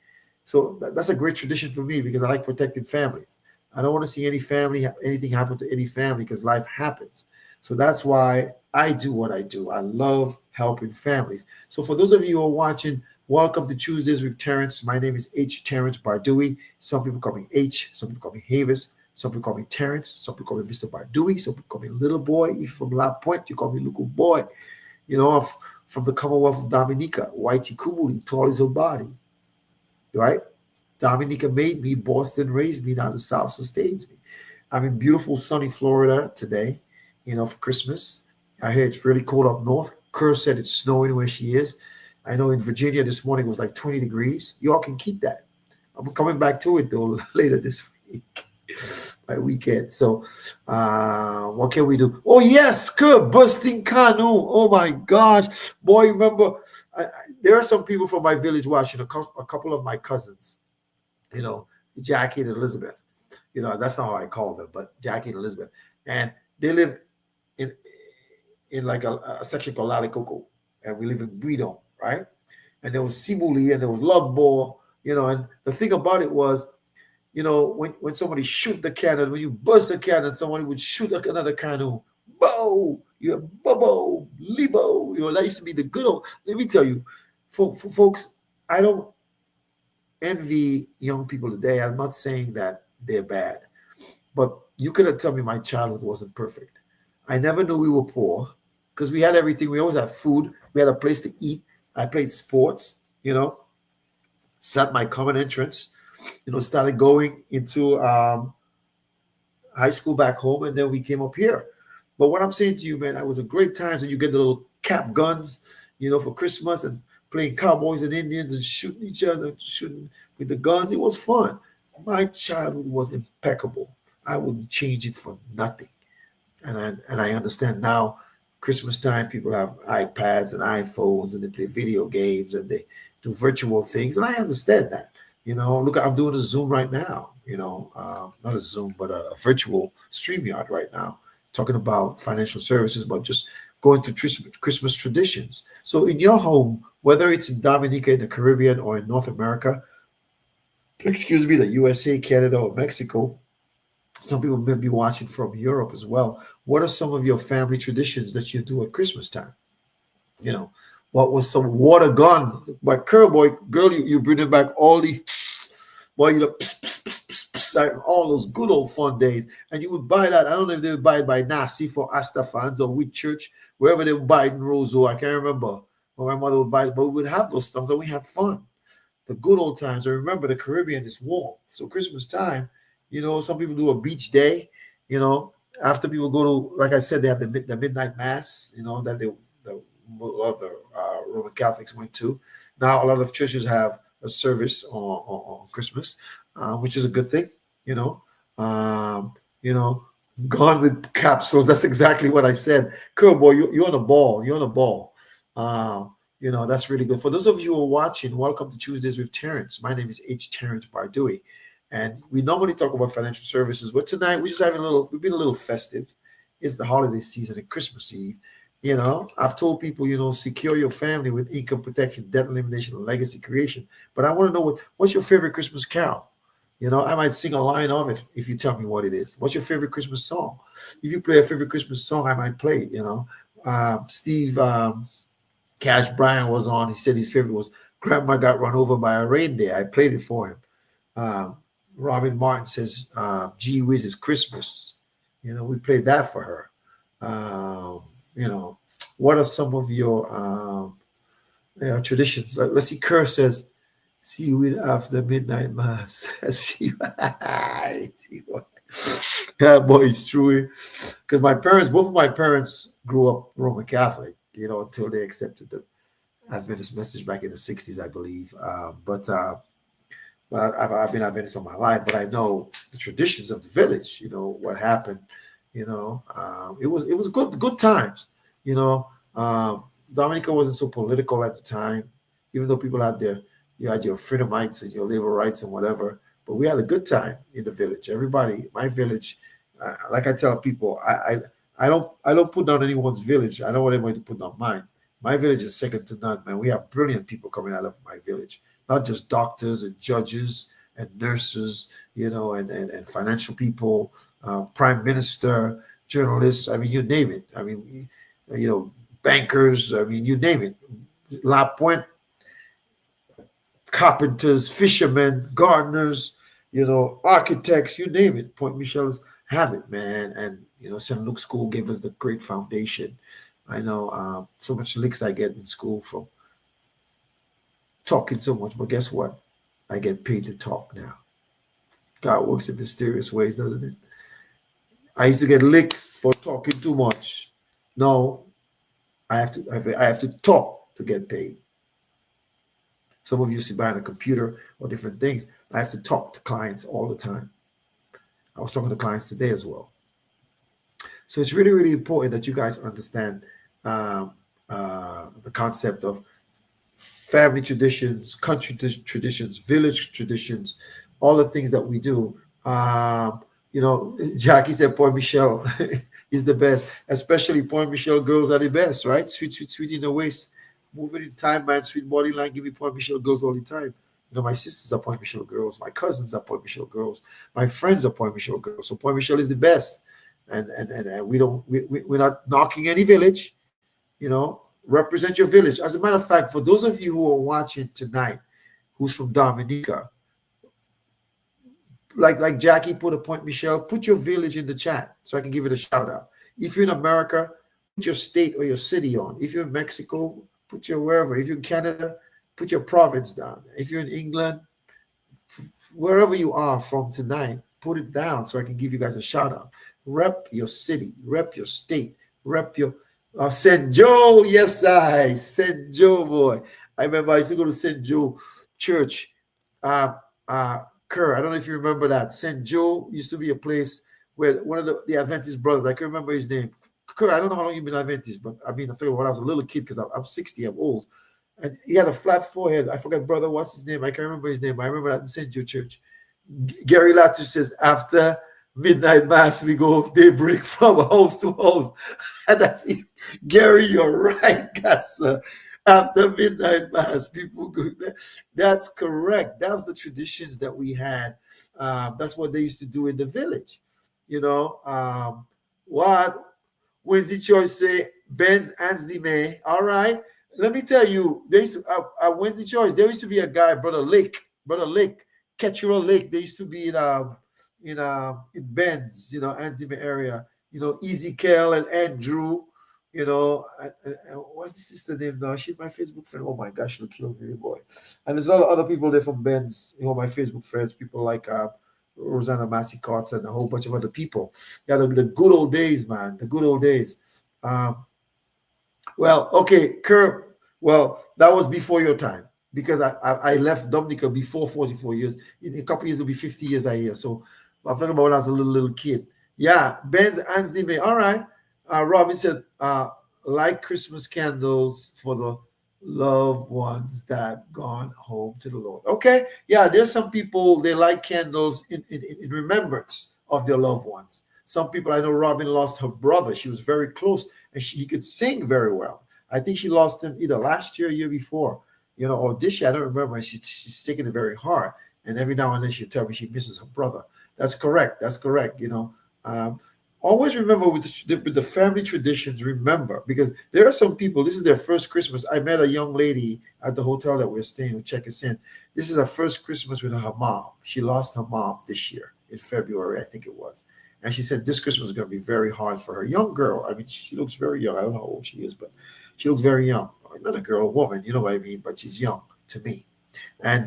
So that's a great tradition for me because I like protecting families. I don't want to see anything happen to any family because life happens. So that's why I do what I do. I love helping families. So for those of you who are watching, welcome to Tuesdays with Terrence. My name is Terrence Bardui. Some people call me H. Some people call me Havis. Some people call me Terrence. Some people call me Mr. Bardui. Some people call me Little Boy. If you're from La Pointe, you call me Little Boy. From the Commonwealth of Dominica, Whitey Kubuli, tall as a body. Right? Dominica made me. Boston raised me. Now the South sustains me. I'm in beautiful sunny Florida today, for Christmas. I hear it's really cold up north. Kerr said it's snowing where she is. I know in Virginia this morning was like 20 degrees. Y'all can keep that. I'm coming back to it though later this week, my weekend. So what can we do? Oh yes, Kerr, busting canoe. Oh my gosh. Boy, remember, there are some people from my village watching, a couple of my cousins, Jackie and Elizabeth. That's not how I call them, but Jackie and Elizabeth. And they live in like a section called Lalicoco, and we live in Guido, right? And there was Sibuli and there was Lugbo, and the thing about it was, when somebody shoot the cannon, when you bust the cannon, somebody would shoot another cannon. Bow, you have Bobo, Libo. That used to be the good old. Let me tell you, for folks, I don't envy young people today. I'm not saying that they're bad, but you couldn't tell me my childhood wasn't perfect. I never knew we were poor because we had everything. We always had food. We had a place to eat. I played sports, sat my common entrance, started going into high school back home, and then we came up here. But what I'm saying to you, man, that was a great time. So you get the little cap guns, for Christmas, and playing cowboys and Indians and shooting each other, shooting with the guns. It was fun. My childhood was impeccable. I wouldn't change it for nothing. And I understand now, Christmas time, people have iPads and iPhones, and they play video games and they do virtual things, and I understand that. Look, I'm doing a Zoom right now. Not a Zoom, but a virtual StreamYard right now, talking about financial services, but just going through Christmas traditions. So in your home, whether it's in Dominica, in the Caribbean, or in North America, excuse me, the USA, Canada, or Mexico, some people may be watching from Europe as well. What are some of your family traditions that you do at Christmas time? What was some water gun? But boy, girl, you bringing back all the boy, like all those good old fun days. And you would buy that. I don't know if they would buy it by Nasi for Asta fans or with church, wherever they would buy it in Roseau. I can't remember. But my mother would buy it, but we would have those stuff and we had fun. The good old times. I remember the Caribbean is warm. So Christmas time, some people do a beach day, after people go to, like I said, they have the midnight mass, that a lot of the Roman Catholics went to. Now a lot of churches have a service on Christmas, which is a good thing, um, you know, gone with capsules. That's exactly what I said. Cool, boy, you're on a ball. You're on a ball. That's really good. For those of you who are watching, welcome to Tuesdays with Terrence. My name is Terrence Bardui. And we normally talk about financial services, but tonight we've been a little festive. It's the holiday season and Christmas Eve. I've told people, secure your family with income protection, debt elimination, and legacy creation. But I want to know what's your favorite Christmas carol? I might sing a line of it if you tell me what it is. What's your favorite Christmas song? If you play a favorite Christmas song, I might play it. Steve Cash Bryan was on. He said his favorite was Grandma Got Run Over by a Reindeer. I played it for him. Robin Martin says, Gee Whiz is Christmas. We played that for her. What are some of your traditions? Let's see. Kerr says, seaweed after midnight mass. See, yeah, boy, it's true. Because both of my parents grew up Roman Catholic, until they accepted the Adventist message back in the 60s, I believe. But I've been Adventist all my life, but I know the traditions of the village, what happened, it was good times, Dominica wasn't so political at the time, even though people you had your freedomites and your labor rights and whatever, but we had a good time in the village. Everybody, my village, like I tell people, I don't put down anyone's village. I don't want anybody to put down mine. My village is second to none, man. We have brilliant people coming out of my village. Not just doctors and judges and nurses, and financial people, prime minister, journalists. I mean, you name it. I mean, bankers. I mean, you name it. La Pointe, carpenters, fishermen, gardeners, architects. You name it. Point Michel's have it, man. And St. Luke's School gave us the great foundation. I know so much licks I get in school from talking so much, but guess what? I get paid to talk now. God works in mysterious ways, doesn't it? I used to get licks for talking too much. No, I have to talk to get paid. Some of you sit behind a computer or different things. I have to talk to clients all the time. I was talking to clients today as well. So it's really, really important that you guys understand the concept of family traditions, country traditions, village traditions, all the things that we do. Jackie said Point Michel is the best, especially Point Michel girls are the best, right? Sweet, sweet, sweet in the waist. Moving in time, man, sweet body line, give me Point Michel girls all the time. My sisters are Point Michel girls, my cousins are Point Michel girls, my friends are Point Michel girls. So Point Michel is the best. And we're not knocking any village, represent your village. As a matter of fact, for those of you who are watching tonight, who's from Dominica, like Jackie put a Point Michel, put your village in the chat so I can give it a shout out. If you're in America, put your state or your city on. If you're in Mexico, put your wherever. If you're in Canada, put your province down. If you're in England, wherever you are from tonight, put it down so I can give you guys a shout out. Rep your city, rep your state, rep your St. Joe. Yes, I St. Joe boy. I remember I used to go to St. Joe Church. Uh, Kerr, I don't know if you remember that. St. Joe used to be a place where one of the Adventist brothers, I can remember his name. Kerr, I don't know how long you've been Adventist, but I mean, I'm talking about when I was a little kid because I'm 60, I'm old. And he had a flat forehead. I forgot, brother, what's his name? I can't remember his name. I remember that in St. Joe Church. Gary Latu says, after midnight mass, we go daybreak from house to house. And that's it. Gary, you're right, guys. After midnight mass, people go there. That's correct. That was the traditions that we had. That's what they used to do in the village. You know, what Wednesday Church say, Ben's Ansdi May. All right. Let me tell you, there used to at Wednesday Church, there used to be a guy, Brother Lake, Ketchura Lake. They used to be in Ben's, Ansdi May area. Ezekiel and Andrew. What's the sister name now? She's my Facebook friend. Oh my gosh, she'll kill me, boy. And there's a lot of other people there from Ben's, my Facebook friends, people like Rosanna Massicott and a whole bunch of other people. Yeah, the good old days, man. The good old days. Um, well, okay, Kerr. Well, that was before your time because I left Dominica before 44 years. In a couple years, it'll be 50 years I hear. So I'm talking about when I was a little kid. Yeah, Ben's Ansley May. All right. Robin said, like Christmas candles for the loved ones that gone home to the Lord. Okay. Yeah, there's some people, they light candles in remembrance of their loved ones. Some people, I know Robin lost her brother. She was very close and he could sing very well. I think she lost him either last year or year before, or this year. I don't remember. She's taking it very hard. And every now and then she'll tell me she misses her brother. That's correct. That's correct. Um, Always remember with the family traditions, remember, because there are some people, this is their first Christmas. I met a young lady at the hotel that we're staying who check us in. This is her first Christmas with her mom. She lost her mom this year in February, I think it was. And she said this Christmas is going to be very hard for her. Young girl. I mean, she looks very young. I don't know how old she is, but she looks very young. Not a girl, a woman, you know what I mean? But she's young to me. And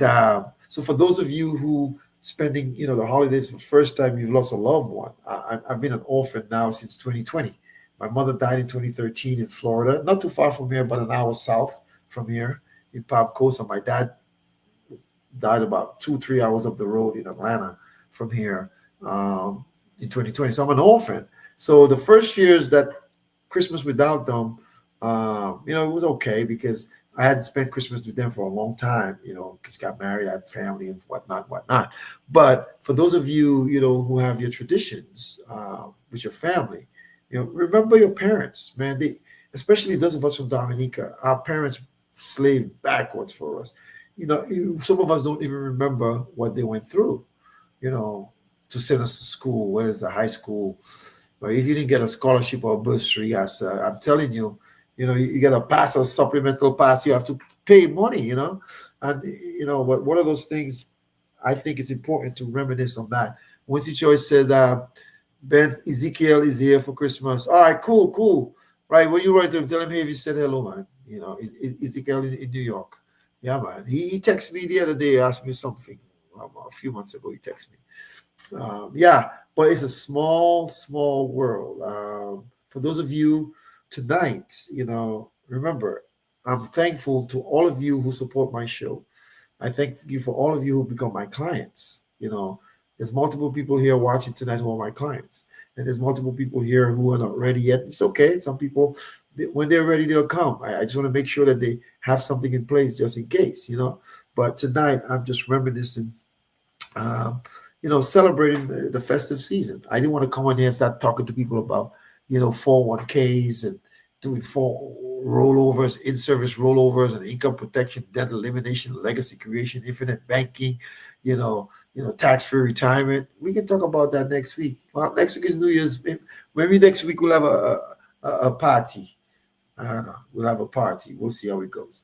so for those of you who spending, the holidays for the first time you've lost a loved one, I've been an orphan now since 2020. My mother died in 2013 in Florida, not too far from here, but an hour south from here in Palm Coast. And my dad died about 2-3 hours up the road in Atlanta from here in 2020. So I'm an orphan. So the first years that Christmas without them, it was okay because I hadn't spent Christmas with them for a long time, because got married, I had family and whatnot. But for those of you, who have your traditions with your family, remember your parents, man. Especially those of us from Dominica, our parents slaved backwards for us. Some of us don't even remember what they went through, to send us to school, whether it's a high school. But if you didn't get a scholarship or a bursary, as I'm telling you, you get a pass or supplemental pass, you have to pay money, and but one of those things, I think it's important to reminisce on that. Winston Choice said, Ben Ezekiel is here for Christmas. All right, cool. Right, when you write to him, tell him, hey, if you said hello, man. Ezekiel in New York. Yeah, man. He texted me the other day, asked me something. A few months ago, he texted me. Yeah, but it's a small world. For those of you tonight, remember, I'm thankful to all of you who support my show. I thank you for all of you who've become my clients. There's multiple people here watching tonight who are my clients, and there's multiple people here who are not ready yet. It's okay. Some people, when they're ready, they'll come. I just want to make sure that they have something in place just in case, But tonight, I'm just reminiscing, celebrating the festive season. I didn't want to come on here and start talking to people about, 401ks and doing rollovers, in-service rollovers, and income protection, debt elimination, legacy creation, infinite banking, tax-free retirement. We can talk about that next week. Well, next week is New Year's. Maybe next week we'll have a party. I don't know. We'll have a party. We'll see how it goes.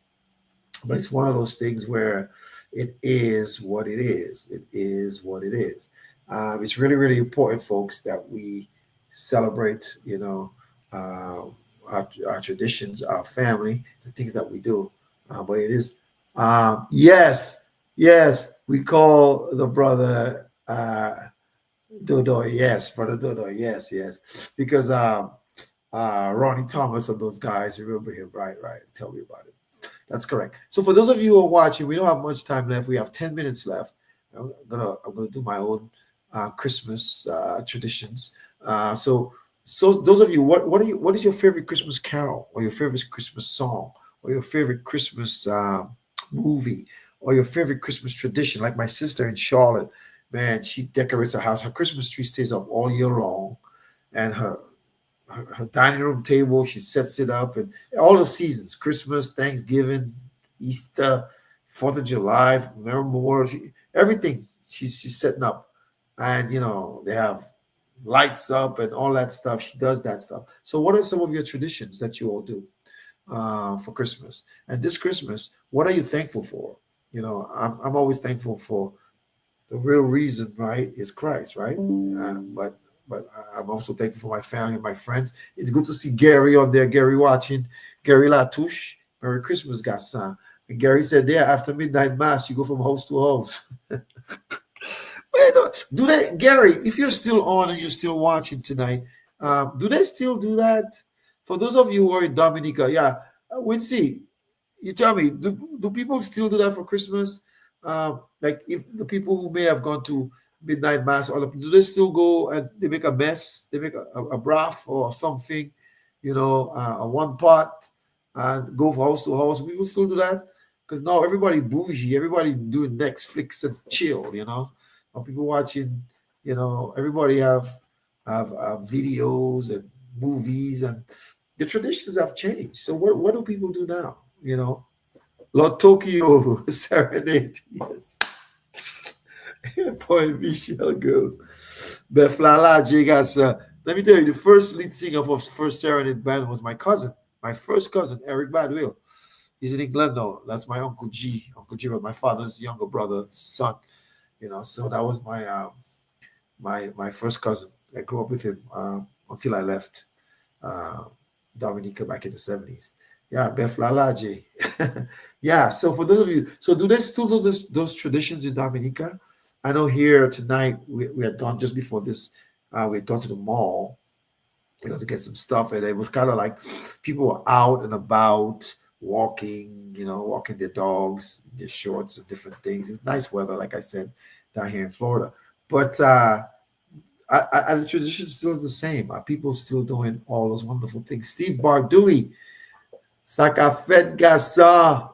But it's one of those things where it is what it is. It is what it is. It's really, really important, folks, that we celebrate, our traditions, our family, the things that we do. But it is, yes, yes, we call the brother Dodo. Yes, brother Dodo. Yes, yes, because Ronnie Thomas and those guys, remember him, right? Right. Tell me about it. That's correct. So for those of you who are watching, we don't have much time left. We have 10 minutes left. I'm gonna do my own Christmas traditions. So those of you, what is your favorite Christmas carol, or your favorite Christmas song, or your favorite Christmas movie, or your favorite Christmas tradition? Like my sister in Charlotte, man, she decorates her house. Her Christmas tree stays up all year long, and her dining room table. She sets it up, and all the seasons: Christmas, Thanksgiving, Easter, Fourth of July, Memorial, everything. She's setting up, and they have lights up and all that stuff. She does that stuff. So, what are some of your traditions that you all do for Christmas? And this Christmas, what are you thankful for? I'm always thankful for the real reason, right, is Christ, right? But I'm also thankful for my family and my friends. It's good to see Gary on there. Gary watching. Gary Latouche. Merry Christmas, Gaston. And Gary said, "There after midnight mass, you go from house to house." Do they, Gary? If you're still on and you're still watching tonight, do they still do that? For those of you who are in Dominica, yeah, we'll see. You tell me, do people still do that for Christmas? Like if the people who may have gone to midnight mass, do they still go and they make a mess? They make a broth or something, a one pot, and go from house to house. People still do that because now everybody bougie, everybody doing Netflix and chill, or people watching, everybody have videos and movies, and the traditions have changed. So what do people do now? Lord Tokyo Serenade. Yes. Point Michelle girls. Beflala Jigas. Let me tell you, the first lead singer of first Serenade band was my cousin, my first cousin, Eric Badwill. He's in England now. That's my Uncle G. Uncle G was my father's younger brother's son. So that was my first cousin. I grew up with him until I left uh, Dominica back in the 70s. Yeah, Beflalaje. Yeah, so for those of you, so do they still do those traditions in Dominica? I know here tonight we had gone just before this, we had gone to the mall, to get some stuff, and it was kind of like people were out and about walking, walking their dogs, their shorts and different things. It was nice weather, like I said, down here in Florida. But the tradition still the same. Are people still doing all those wonderful things? Steve Bardui, Sakafet Gasa,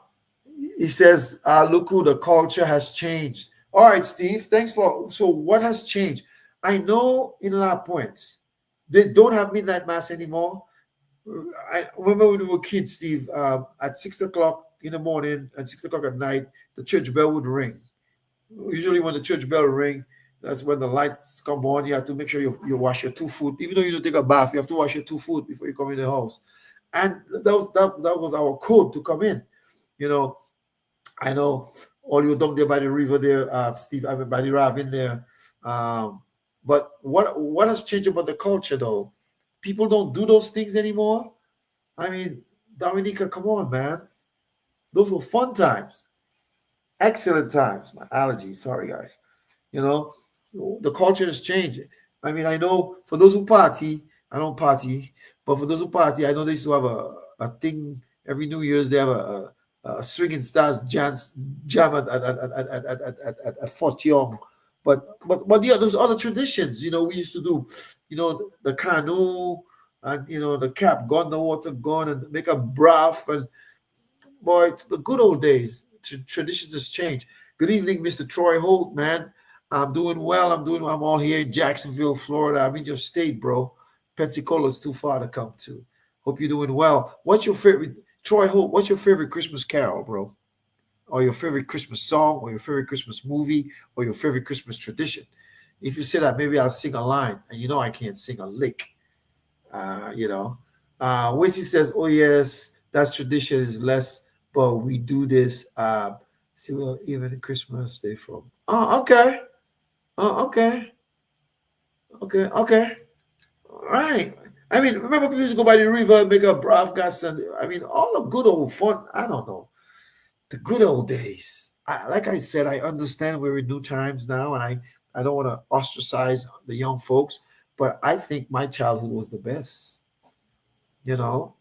he says, look who the culture has changed. All right, Steve, thanks for. So, what has changed? I know in La Pointe, they don't have midnight mass anymore. I remember when we were kids, Steve, at 6 o'clock in the morning and 6 o'clock at night, the church bell would ring. Usually, when the church bell ring, that's when the lights come on. You have to make sure you wash your 2 foot. Even though you don't take a bath, you have to wash your 2 foot before you come in the house. And that was our code to come in. You know, I know all you down there by the river there, Steve, I mean by the ravine there. Um, but what has changed about the culture though? People don't do those things anymore. I mean, Dominica, come on, man. Those were fun times, excellent times. My allergies, sorry guys. You know, the culture is changing. I mean, I know for those who party, I don't party, but for those who party, I know they used to have a thing every New Year's. They have a swinging stars jam at Fort Young. But yeah, there's other traditions. We used to do, the canoe and the cap gone, the water gone, and make a broth. And boy, it's the good old days. Traditions has changed. Good evening, Mr. Troy Holt, man. I'm doing well. I'm all here in Jacksonville, Florida. I'm in your state, bro. Pensacola's too far to come to. Hope you're doing well. What's your favorite, Troy Holt? What's your favorite Christmas carol, bro? Or your favorite Christmas song, or your favorite Christmas movie, or your favorite Christmas tradition? If you say that, maybe I'll sing a line, and I can't sing a lick. Wissy says, "Oh yes, that's tradition is less, but we do this. See, well, even Christmas Day from. Oh, okay. Oh, okay. Okay. Okay. All right. I mean, remember people used to go by the river and make a brav gas, and I mean, all the good old fun. I don't know, the good old days. Like I said, I understand we're in new times now, and I don't want to ostracize the young folks, but I think my childhood was the best. You know,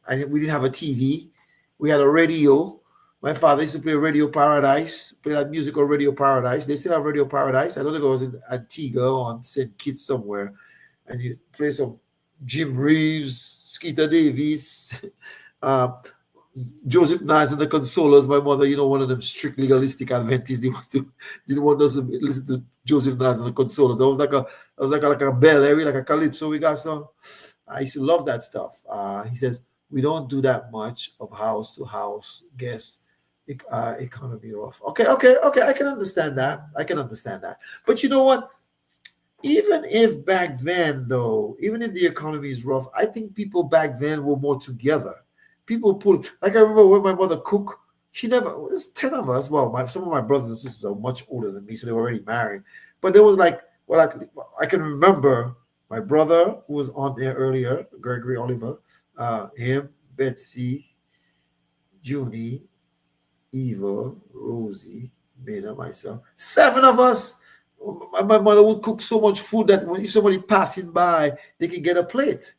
we didn't have a TV. We had a radio. My father used to play Radio Paradise, play that music on Radio Paradise. They still have Radio Paradise. I don't know if it was in Antigua or on St. Kitts somewhere. And you play some Jim Reeves, Skeeter Davis, uh, Joseph Nas and the Consolers. My mother, one of them strict legalistic Adventists. Didn't want us to listen to Joseph Nas and the Consolers. That was like a bell, like a calypso. We got some. I used to love that stuff. He says we don't do that much of house to house guests. Economy rough. Okay. I can understand that. But you know what? Even if back then, though, even if the economy is rough, I think people back then were more together. People put, like I remember when my mother cooked, she never, there's 10 of us. Well, some of my brothers and sisters are much older than me, so they were already married. But there was like, well, I can remember my brother who was on there earlier, Gregory Oliver, him, Betsy, Junie, Eva, Rosie, Mina, myself. 7 of us. My mother would cook so much food that when somebody passing by, they can get a plate.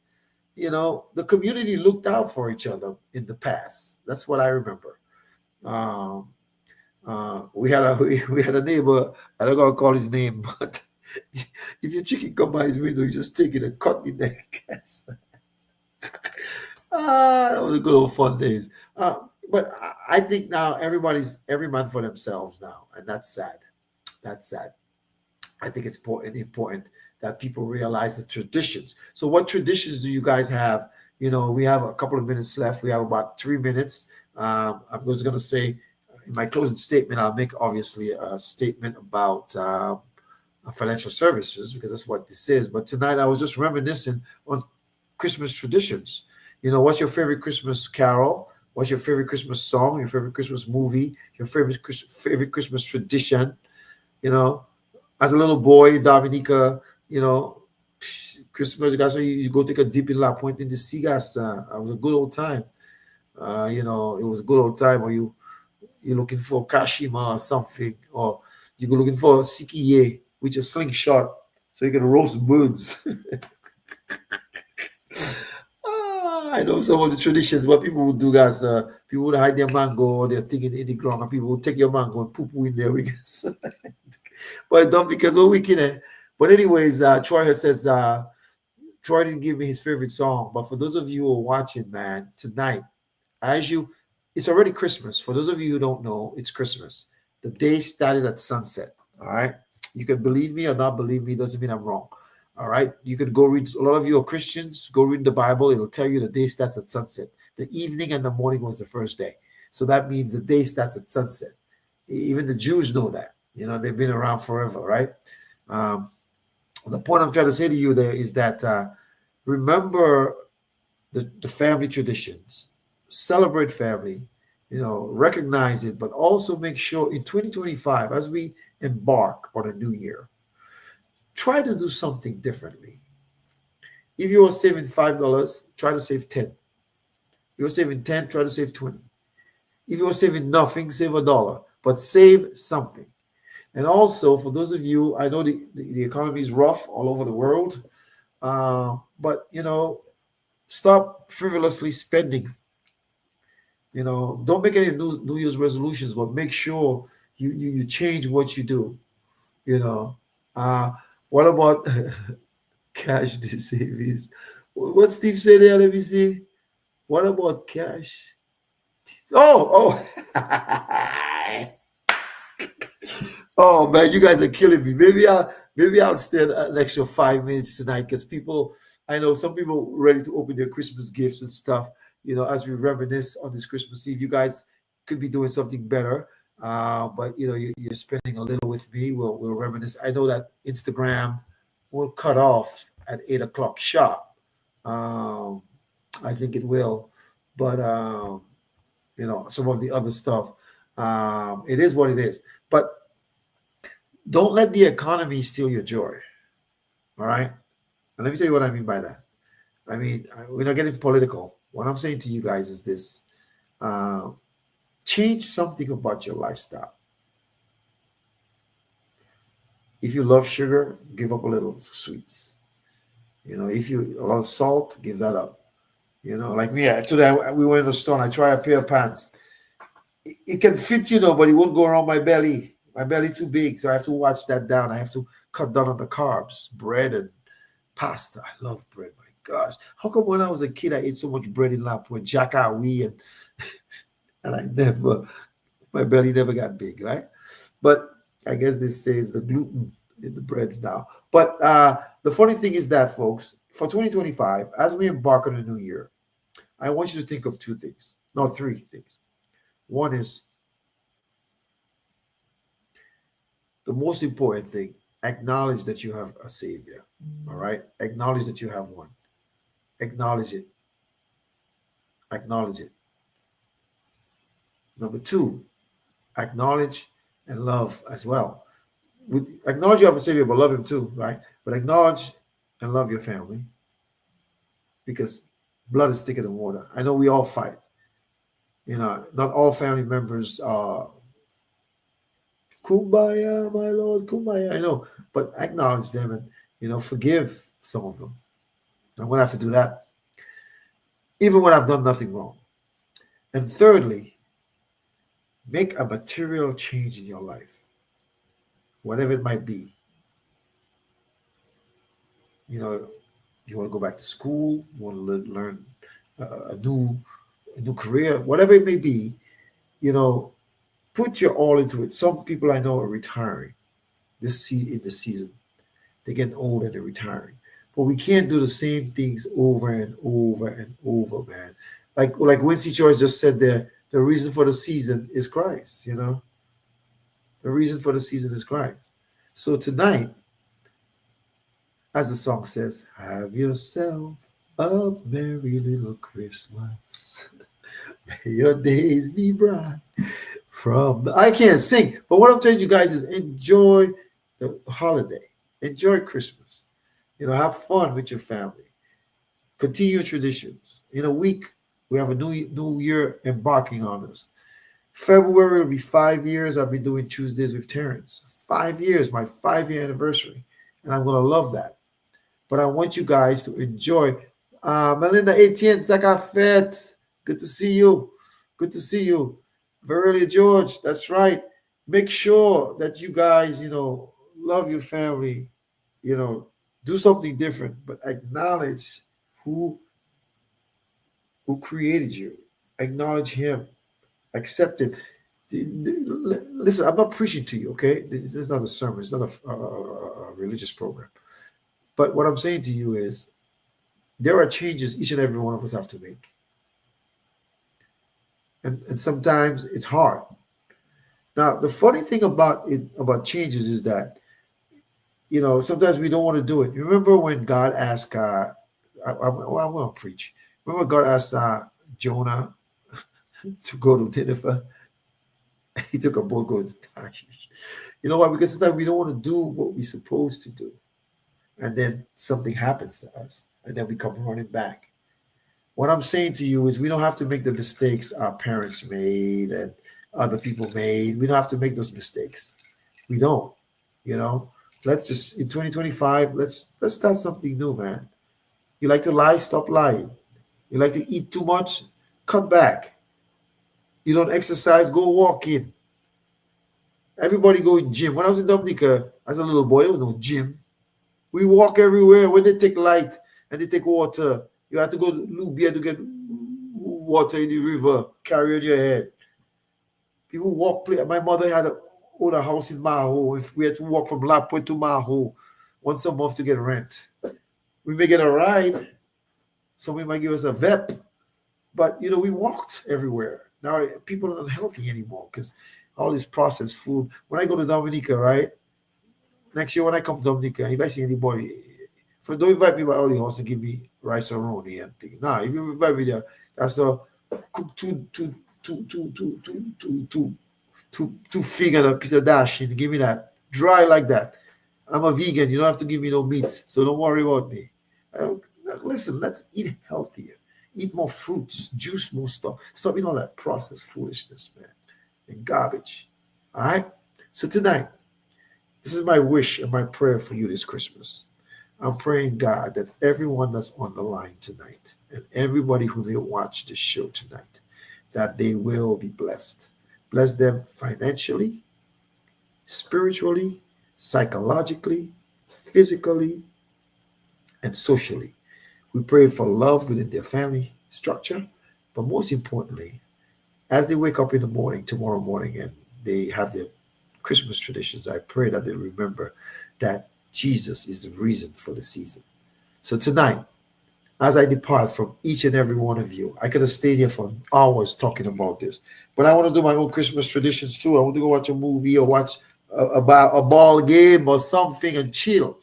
The community looked out for each other in the past. That's what I remember. Um, we had a we had a neighbor. I don't gonna call his name, but if your chicken come by his window, you just take it and cut the neck. That was a good old fun days. But I think now every man for themselves now, and that's sad. That's sad. I think it's important that people realize the traditions. So, what traditions do you guys have? We have a couple of minutes left. We have about 3 minutes. I'm just going to say in my closing statement, I'll make obviously a statement about financial services because that's what this is. But tonight I was just reminiscing on Christmas traditions. What's your favorite Christmas carol? What's your favorite Christmas song? Your favorite Christmas movie? Your favorite Christmas tradition? As a little boy in Dominica, Christmas, you go take a dip in La Pointe in the sea gas. It was a good old time. It was a good old time. Or you're looking for Kashima or something, or you're looking for Sikiye with your slingshot so you can roast birds. I know some of the traditions. What people would do, guys, people would hide their mango or their thing in the ground, and people would take your mango and poo in there. We guess. But dumb because we're wicked. But anyways, Troy says Troy didn't give me his favorite song. But for those of you who are watching, man, tonight, it's already Christmas. For those of you who don't know, it's Christmas. The day started at sunset. All right. You can believe me or not believe me, doesn't mean I'm wrong. All right. You can go read, a lot of you are Christians, go read the Bible. It'll tell you the day starts at sunset. The evening and the morning was the first day. So that means the day starts at sunset. Even the Jews know that. They've been around forever, right? The point I'm trying to say to you there is that remember the family traditions, celebrate family, recognize it, but also make sure in 2025, as we embark on a new year, try to do something differently. If you are saving $5, try to save 10. If you're saving 10, try to save 20. If you're saving nothing, save $1, but save something. And also, for those of you, I know the economy is rough all over the world, but, stop frivolously spending. Don't make any New Year's resolutions, but make sure you change what you do. What about cash savings? What Steve said there, let me see. What about cash? Oh. Oh man, you guys are killing me. Maybe I'll stay an extra 5 minutes tonight because I know some people ready to open their Christmas gifts and stuff. As we reminisce on this Christmas Eve, you guys could be doing something better. But you're spending a little with me. We'll reminisce. I know that Instagram will cut off at 8 o'clock sharp. I think it will, but some of the other stuff. It is what it is. But don't let the economy steal your joy. All right. And let me tell you what I mean by that. I mean, we're not getting political. What I'm saying to you guys is this: uh, change something about your lifestyle. If you love sugar, give up a little sweets. If you a lot of salt, give that up. Like me, today we went in the store and I tried a pair of pants. It can fit, but it won't go around my belly. My belly too big, so I have to watch that down. I have to cut down on the carbs, bread and pasta. I love bread. My gosh, how come when I was a kid I ate so much bread in lap with Jack we and my belly never got big, right? But I guess this says the gluten in the breads now. But the funny thing is that, folks, for 2025, as we embark on a new year, I want you to think of two things, no, three things. One is the most important thing: acknowledge that you have a savior. All right, acknowledge that you have one. Acknowledge it. Acknowledge it. Number two, acknowledge and love as well. Acknowledge you have a savior, but love him too, right? But acknowledge and love your family, because blood is thicker than water. I know we all fight. Not all family members are kumbaya, my lord, kumbaya. I know, but acknowledge them and forgive some of them. I'm gonna have to do that, even when I've done nothing wrong. And thirdly, make a material change in your life, whatever it might be. You know, you want to go back to school, you want to learn a new career, whatever it may be. You know, put your all into it. Some people I know are retiring in the season. They're getting old and they're retiring. But we can't do the same things over and over and over, man. Like Quincy George just said there, the reason for the season is Christ, The reason for the season is Christ. So tonight, as the song says, have yourself a merry little Christmas. May your days be bright. I can't sing, but what I'm telling you guys is enjoy the holiday, enjoy Christmas. Have fun with your family. Continue your traditions. In a week, we have a new year embarking on us. February will be 5 years. I've been doing Tuesdays with Terrence. 5 years, my 5-year anniversary, and I'm gonna love that. But I want you guys to enjoy. Melinda 18th, Zakafet. Good to see you. Good to see you. Verelia George, that's right. Make sure that you guys, love your family, do something different, but acknowledge who created you. Acknowledge him. Accept him. Listen, I'm not preaching to you, okay? This is not a sermon. It's not a religious program. But what I'm saying to you is there are changes each and every one of us have to make. And sometimes it's hard. Now, the funny thing about changes is that, sometimes we don't want to do it. Remember when God asked, I'm going to preach. Remember God asked Jonah to go to Nineveh? He took a boat going to Tarshish. You know why? Because sometimes we don't want to do what we're supposed to do. And then something happens to us. And then we come running back. What I'm saying to you is we don't have to make the mistakes our parents made and other people made. We don't have to make those mistakes. We don't. Let's just in 2025, let's start something new, man. You like to lie, stop lying. You like to eat too much, cut back. You don't exercise, go walk in. Everybody go in gym. When I was in Dominica as a little boy, there was no gym. We walk everywhere. When they take light and they take water, you have to go to Lubia to get water in the river, carry on your head. People walk. My mother had own a house in Maho. If we had to walk from La Pointe to Maho once a month to get rent, we may get a ride. Somebody might give us a VEP, but we walked everywhere. Now people are not healthy anymore because all this processed food. When I go to Dominica, right? Next year when I come to Dominica, if I see anybody, don't invite me by all the house to give me rice or roni and things. Nah, if you invite me there, that's a cook two fig and a piece of dash and give me that dry like that. I'm a vegan. You don't have to give me no meat, so don't worry about me. Listen, let's eat healthier. Eat more fruits, juice more stuff. Stop eating all that processed foolishness, man, and garbage. All right? So tonight, this is my wish and my prayer for you this Christmas. I'm praying, God, that everyone that's on the line tonight and everybody who will watch this show tonight, that they will be blessed. Bless them financially, spiritually, psychologically, physically, and socially. We pray for love within their family structure, but most importantly, as they wake up in the morning, tomorrow morning, and they have their Christmas traditions, I pray that they remember that Jesus is the reason for the season. So tonight, as I depart from each and every one of you, I could have stayed here for hours talking about this, but I want to do my own Christmas traditions too. I want to go watch a movie or watch a ball game or something and chill.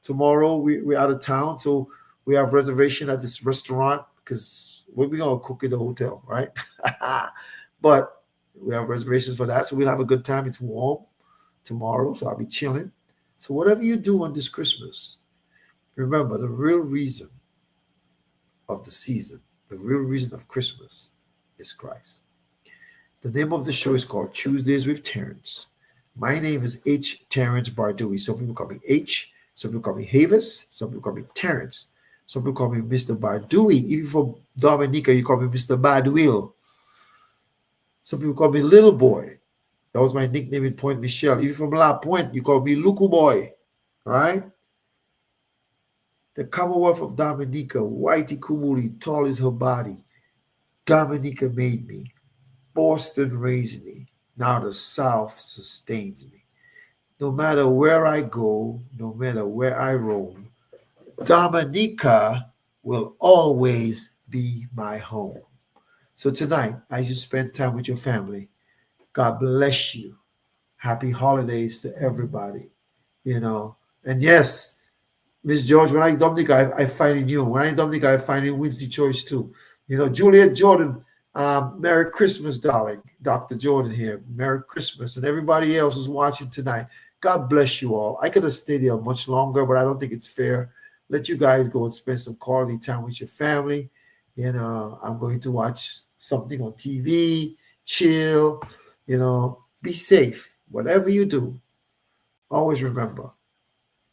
Tomorrow we're out of town, so we have reservation at this restaurant because we're gonna cook in the hotel, right? But we have reservations for that, so we'll have a good time. It's warm tomorrow, so I'll be chilling. So whatever you do on this Christmas, remember the real reason of the season, the real reason of Christmas is Christ. The name of the show is called Tuesdays with Terrence. My name is H. Terrence Bardui. Some people call me H. Some people call me Havis. Some people call me Terrence. Some people call me Mr. Bardui. Even from Dominica, you call me Mr. Baduil. Some people call me Little Boy. That was my nickname in Point Michelle. Even from La Pointe, you call me Luku Boy. Right? The Commonwealth of Dominica, Whitey Kumuli, tall is her body. Dominica made me. Boston raised me. Now the South sustains me. No matter where I go, no matter where I roam, Dominica will always be my home. So tonight, as you spend time with your family, God bless you. Happy holidays to everybody. You know, and yes, Miss George, when I Dominica, I find in you. When I Dominica, I find in Winston Choice too. You know, Juliet Jordan, Merry Christmas, darling. Dr. Jordan here. Merry Christmas. And everybody else who's watching tonight. God bless you all. I could have stayed here much longer, but I don't think it's fair. Let you guys go and spend some quality time with your family. You know, I'm going to watch something on TV, chill, you know, be safe. Whatever you do, always remember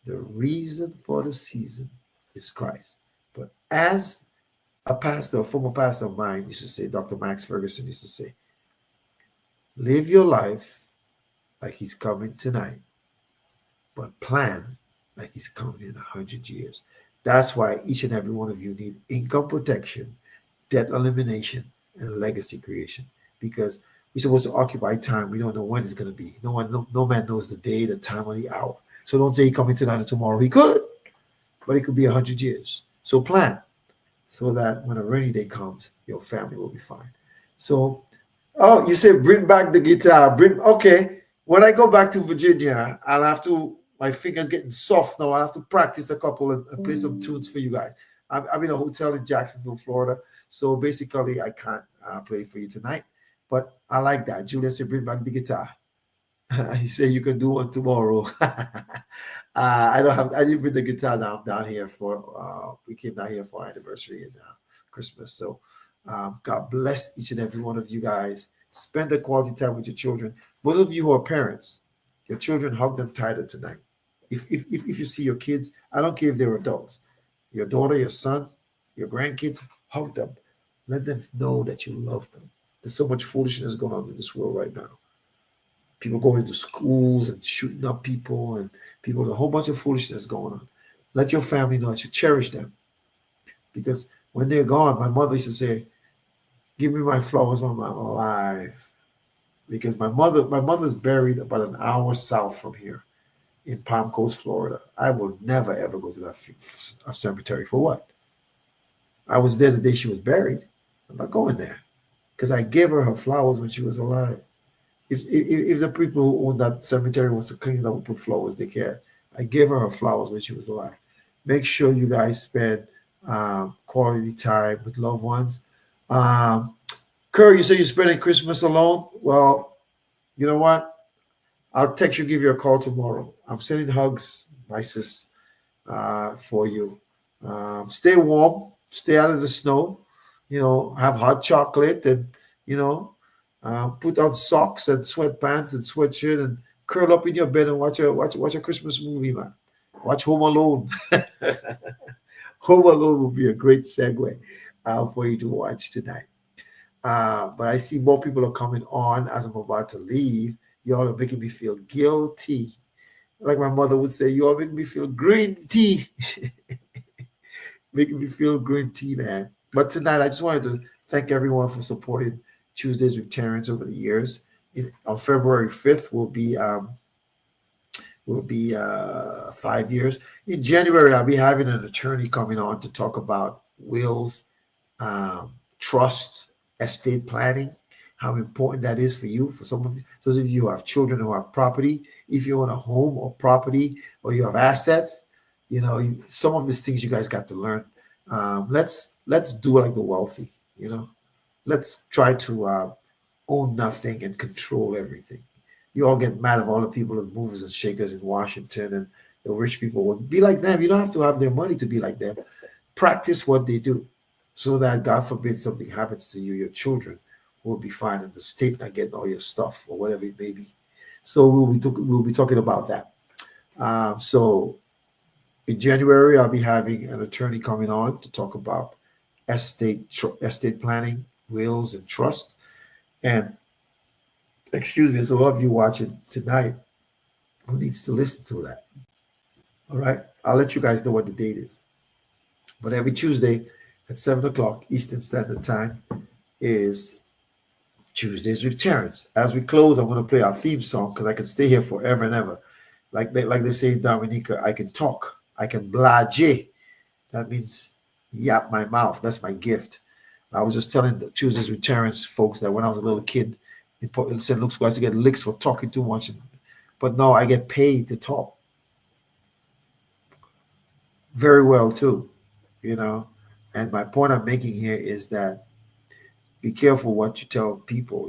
the reason for the season is Christ. But as a pastor, a former pastor of mine used to say, Dr. Max Ferguson used to say, live your life like he's coming tonight, but plan like he's coming in 100 years. That's why each and every one of you need income protection, debt elimination, and legacy creation. Because we're supposed to occupy time. We don't know when it's going to be. No man knows the day, the time, or the hour. So don't say he's coming tonight or tomorrow. He could, but it could be 100 years. So plan so that when a rainy day comes, your family will be fine. So, oh, you say bring back the guitar. Okay. When I go back to Virginia, I'll have to. My fingers getting soft now. I'll have to practice a couple and play some tunes for you guys. I'm in a hotel in Jacksonville, Florida. So basically, I can't play for you tonight. But I like that. Julia said, bring back the guitar. He said you can do one tomorrow. I didn't bring the guitar down here for we came down here for our anniversary and Christmas. So God bless each and every one of you guys. Spend a quality time with your children. Those of you who are parents, your children, hug them tighter tonight. If you see your kids, I don't care if they're adults, your daughter, your son, your grandkids, hug them. Let them know that you love them. There's so much foolishness going on in this world right now. People going to schools and shooting up people and people, a whole bunch of foolishness going on. Let your family know that you cherish them. Because when they're gone, my mother used to say, give me my flowers when I'm alive. Because my mother's buried about an hour south from here in Palm Coast, Florida. I will never ever go to that cemetery. For what? I was there the day she was buried. I'm not going there. Because I gave her flowers when she was alive. If the people who own that cemetery wants to clean it up and put flowers, they can. I gave her flowers when she was alive. Make sure you guys spend quality time with loved ones. Kerr, you say you're spending Christmas alone? Well, you know what? I'll text you, give you a call tomorrow. I'm sending hugs, my sis, for you. Stay warm, stay out of the snow, have hot chocolate and, you know, put on socks and sweatpants and sweatshirt and curl up in your bed and watch a Christmas movie, man. Watch Home Alone. Home Alone will be a great segue for you to watch tonight. But I see more people are coming on as I'm about to leave. Y'all are making me feel guilty. Like my mother would say, you all make me feel green tea. Making me feel green tea, man. But tonight, I just wanted to thank everyone for supporting Tuesdays with Terrence over the years. On February 5th will be 5 years. In January, I'll be having an attorney coming on to talk about wills, trust, estate planning, how important that is for you. For those of you who have children who have property, if you own a home or property or you have assets, some of these things you guys got to learn. Let's do like the wealthy. Let's try to own nothing and control everything. You all get mad at all the people as movers and shakers in Washington and the rich people. Well, be like them. You don't have to have their money to be like them. Practice what they do so that, God forbid, something happens to you, your children will be fine and the state not getting all your stuff or whatever it may be. So we'll be talking about that. So in January, I'll be having an attorney coming on to talk about estate planning, wills, and trust. And excuse me, there's a lot of you watching tonight who needs to listen to that. All right, I'll let you guys know what the date is. But every Tuesday at 7 o'clock Eastern Standard Time is Tuesdays with Terrence. As we close, I'm going to play our theme song because I can stay here forever and ever. Like they say in Dominica, I can talk, I can blage. That means yap my mouth. That's my gift. I was just telling the Tuesdays with Terrence folks that when I was a little kid in St. Luke's, I used to get licks for talking too much. But no, I get paid to talk. Very well, too. And my point I'm making here is that be careful what you tell people.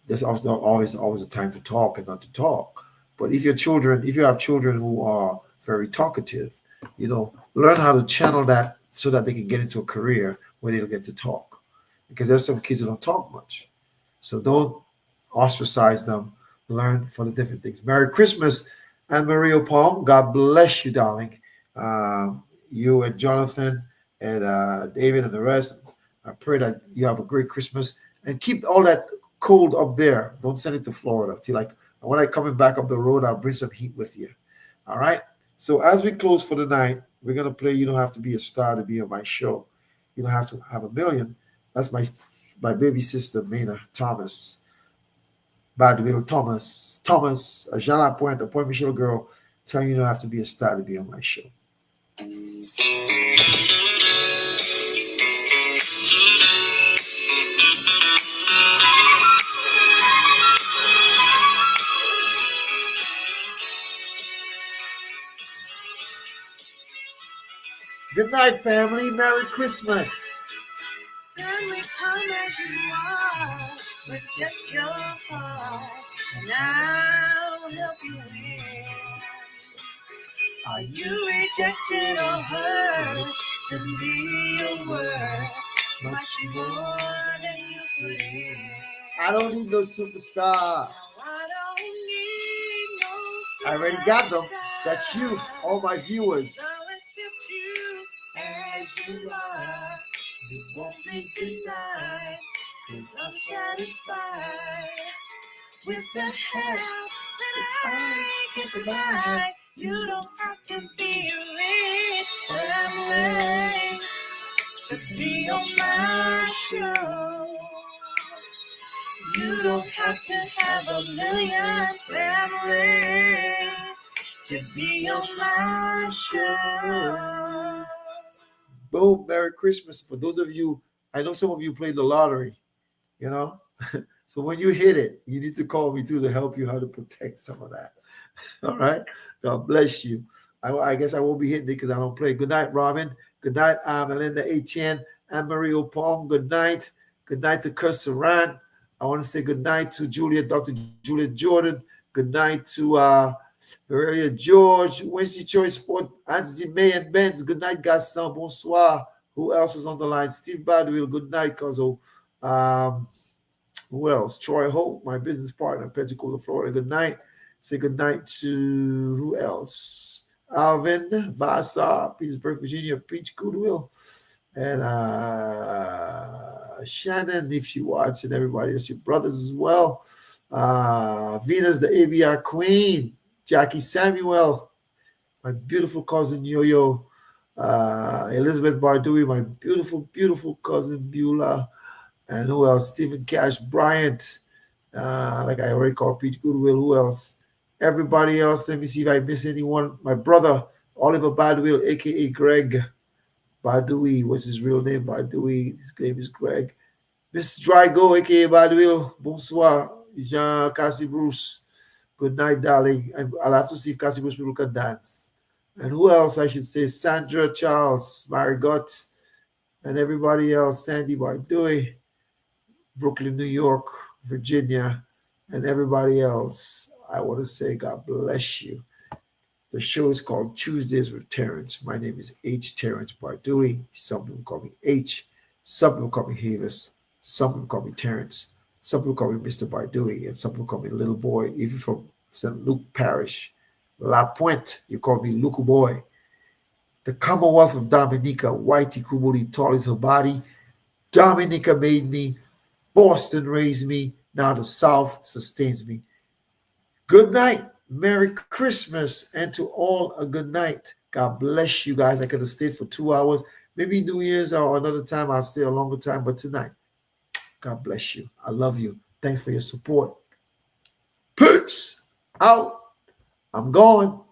There's also always a time to talk and not to talk. But if you have children who are very talkative, learn how to channel that so that they can get into a career where they'll get to talk. Because there's some kids who don't talk much. So don't ostracize them. Learn for the different things. Merry Christmas, Anne Marie Palm. God bless you, darling. You and Jonathan and David and the rest. I pray that you have a great Christmas and keep all that cold up there. Don't send it to Florida. When I coming back up the road, I'll bring some heat with you. All right. So as we close for the night, we're gonna play "You Don't Have to Be a Star to Be on My Show." You don't have to have a million. That's my baby sister, Maina Thomas. Badwill Thomas, Jean Lapointe, a Point Michelle girl, telling you don't have to be a star to be on my show. Good night, family. Merry Christmas. Family, come as you are, with just your heart, and I'll help you win. Are you rejected or hurt? To me, your word much more than you put in. I don't need no superstar. I don't need no superstar. I already got them. That's you, all my viewers. I'll accept you as you are. You won't be denied, 'cause I'm satisfied with the help that I can provide. You don't have to be rich family to be on my show. You don't have to have a million family to be on my show. Boom, Merry Christmas. For those of you, I know some of you played the lottery, So when you hit it, you need to call me too to help you how to protect some of that. All right. God bless you. I guess I won't be hitting it because I don't play. Good night, Robin. Good night, Melinda Etienne, Anne Marie Opong. Good night. Good night to Kurt Saran. I want to say good night to Dr. Juliet Jordan. Good night to Aurelia George, Wincy Choice Sport, Anzi May and Benz. Good night, Gaston. Bonsoir. Who else was on the line? Steve Badwill. Good night, Cuzzo. Who else? Troy Hope, my business partner, Pensacola, Florida. Good night. Say good night to who else? Alvin Bassar, Petersburg, Virginia. Peach Goodwill. And Shannon, if she watches, and everybody else, your brothers as well. Venus, the ABR Queen. Jackie Samuel, my beautiful cousin Yo-Yo. Elizabeth Bardui, my beautiful, beautiful cousin Beulah. And who else? Stephen Cash Bryant. Like I already called Pete Goodwill. Who else? Everybody else. Let me see if I miss anyone. My brother, Oliver Badwill, a.k.a. Greg Badui. What's his real name? Badui. His name is Greg. Miss Drygo, a.k.a. Badwill. Bonsoir. Jean Cassie Bruce. Good night, darling. I'll have to see if Cassie Bruce people can dance. And who else I should say? Sandra Charles, Marigot, and everybody else. Sandy Bardui. Brooklyn, New York, Virginia, and everybody else. I want to say God bless you. The show is called Tuesdays with Terrence. My name is H. Terrence Bardui. Some people call me H. Some people call me Havis. Some people call me Terrence. Some people call me Mr. Bardui. And some people call me Little Boy. If you're from St. Luke Parish, La Pointe, you call me Luku Boy. The Commonwealth of Dominica, Whitey Kubuli, tall as her body. Dominica made me. Boston raised me. Now the South sustains me. Good night. Merry Christmas. And to all a good night. God bless you guys. I could have stayed for 2 hours. Maybe New Year's or another time I'll stay a longer time. But tonight, God bless you. I love you. Thanks for your support. Peace out. I'm going.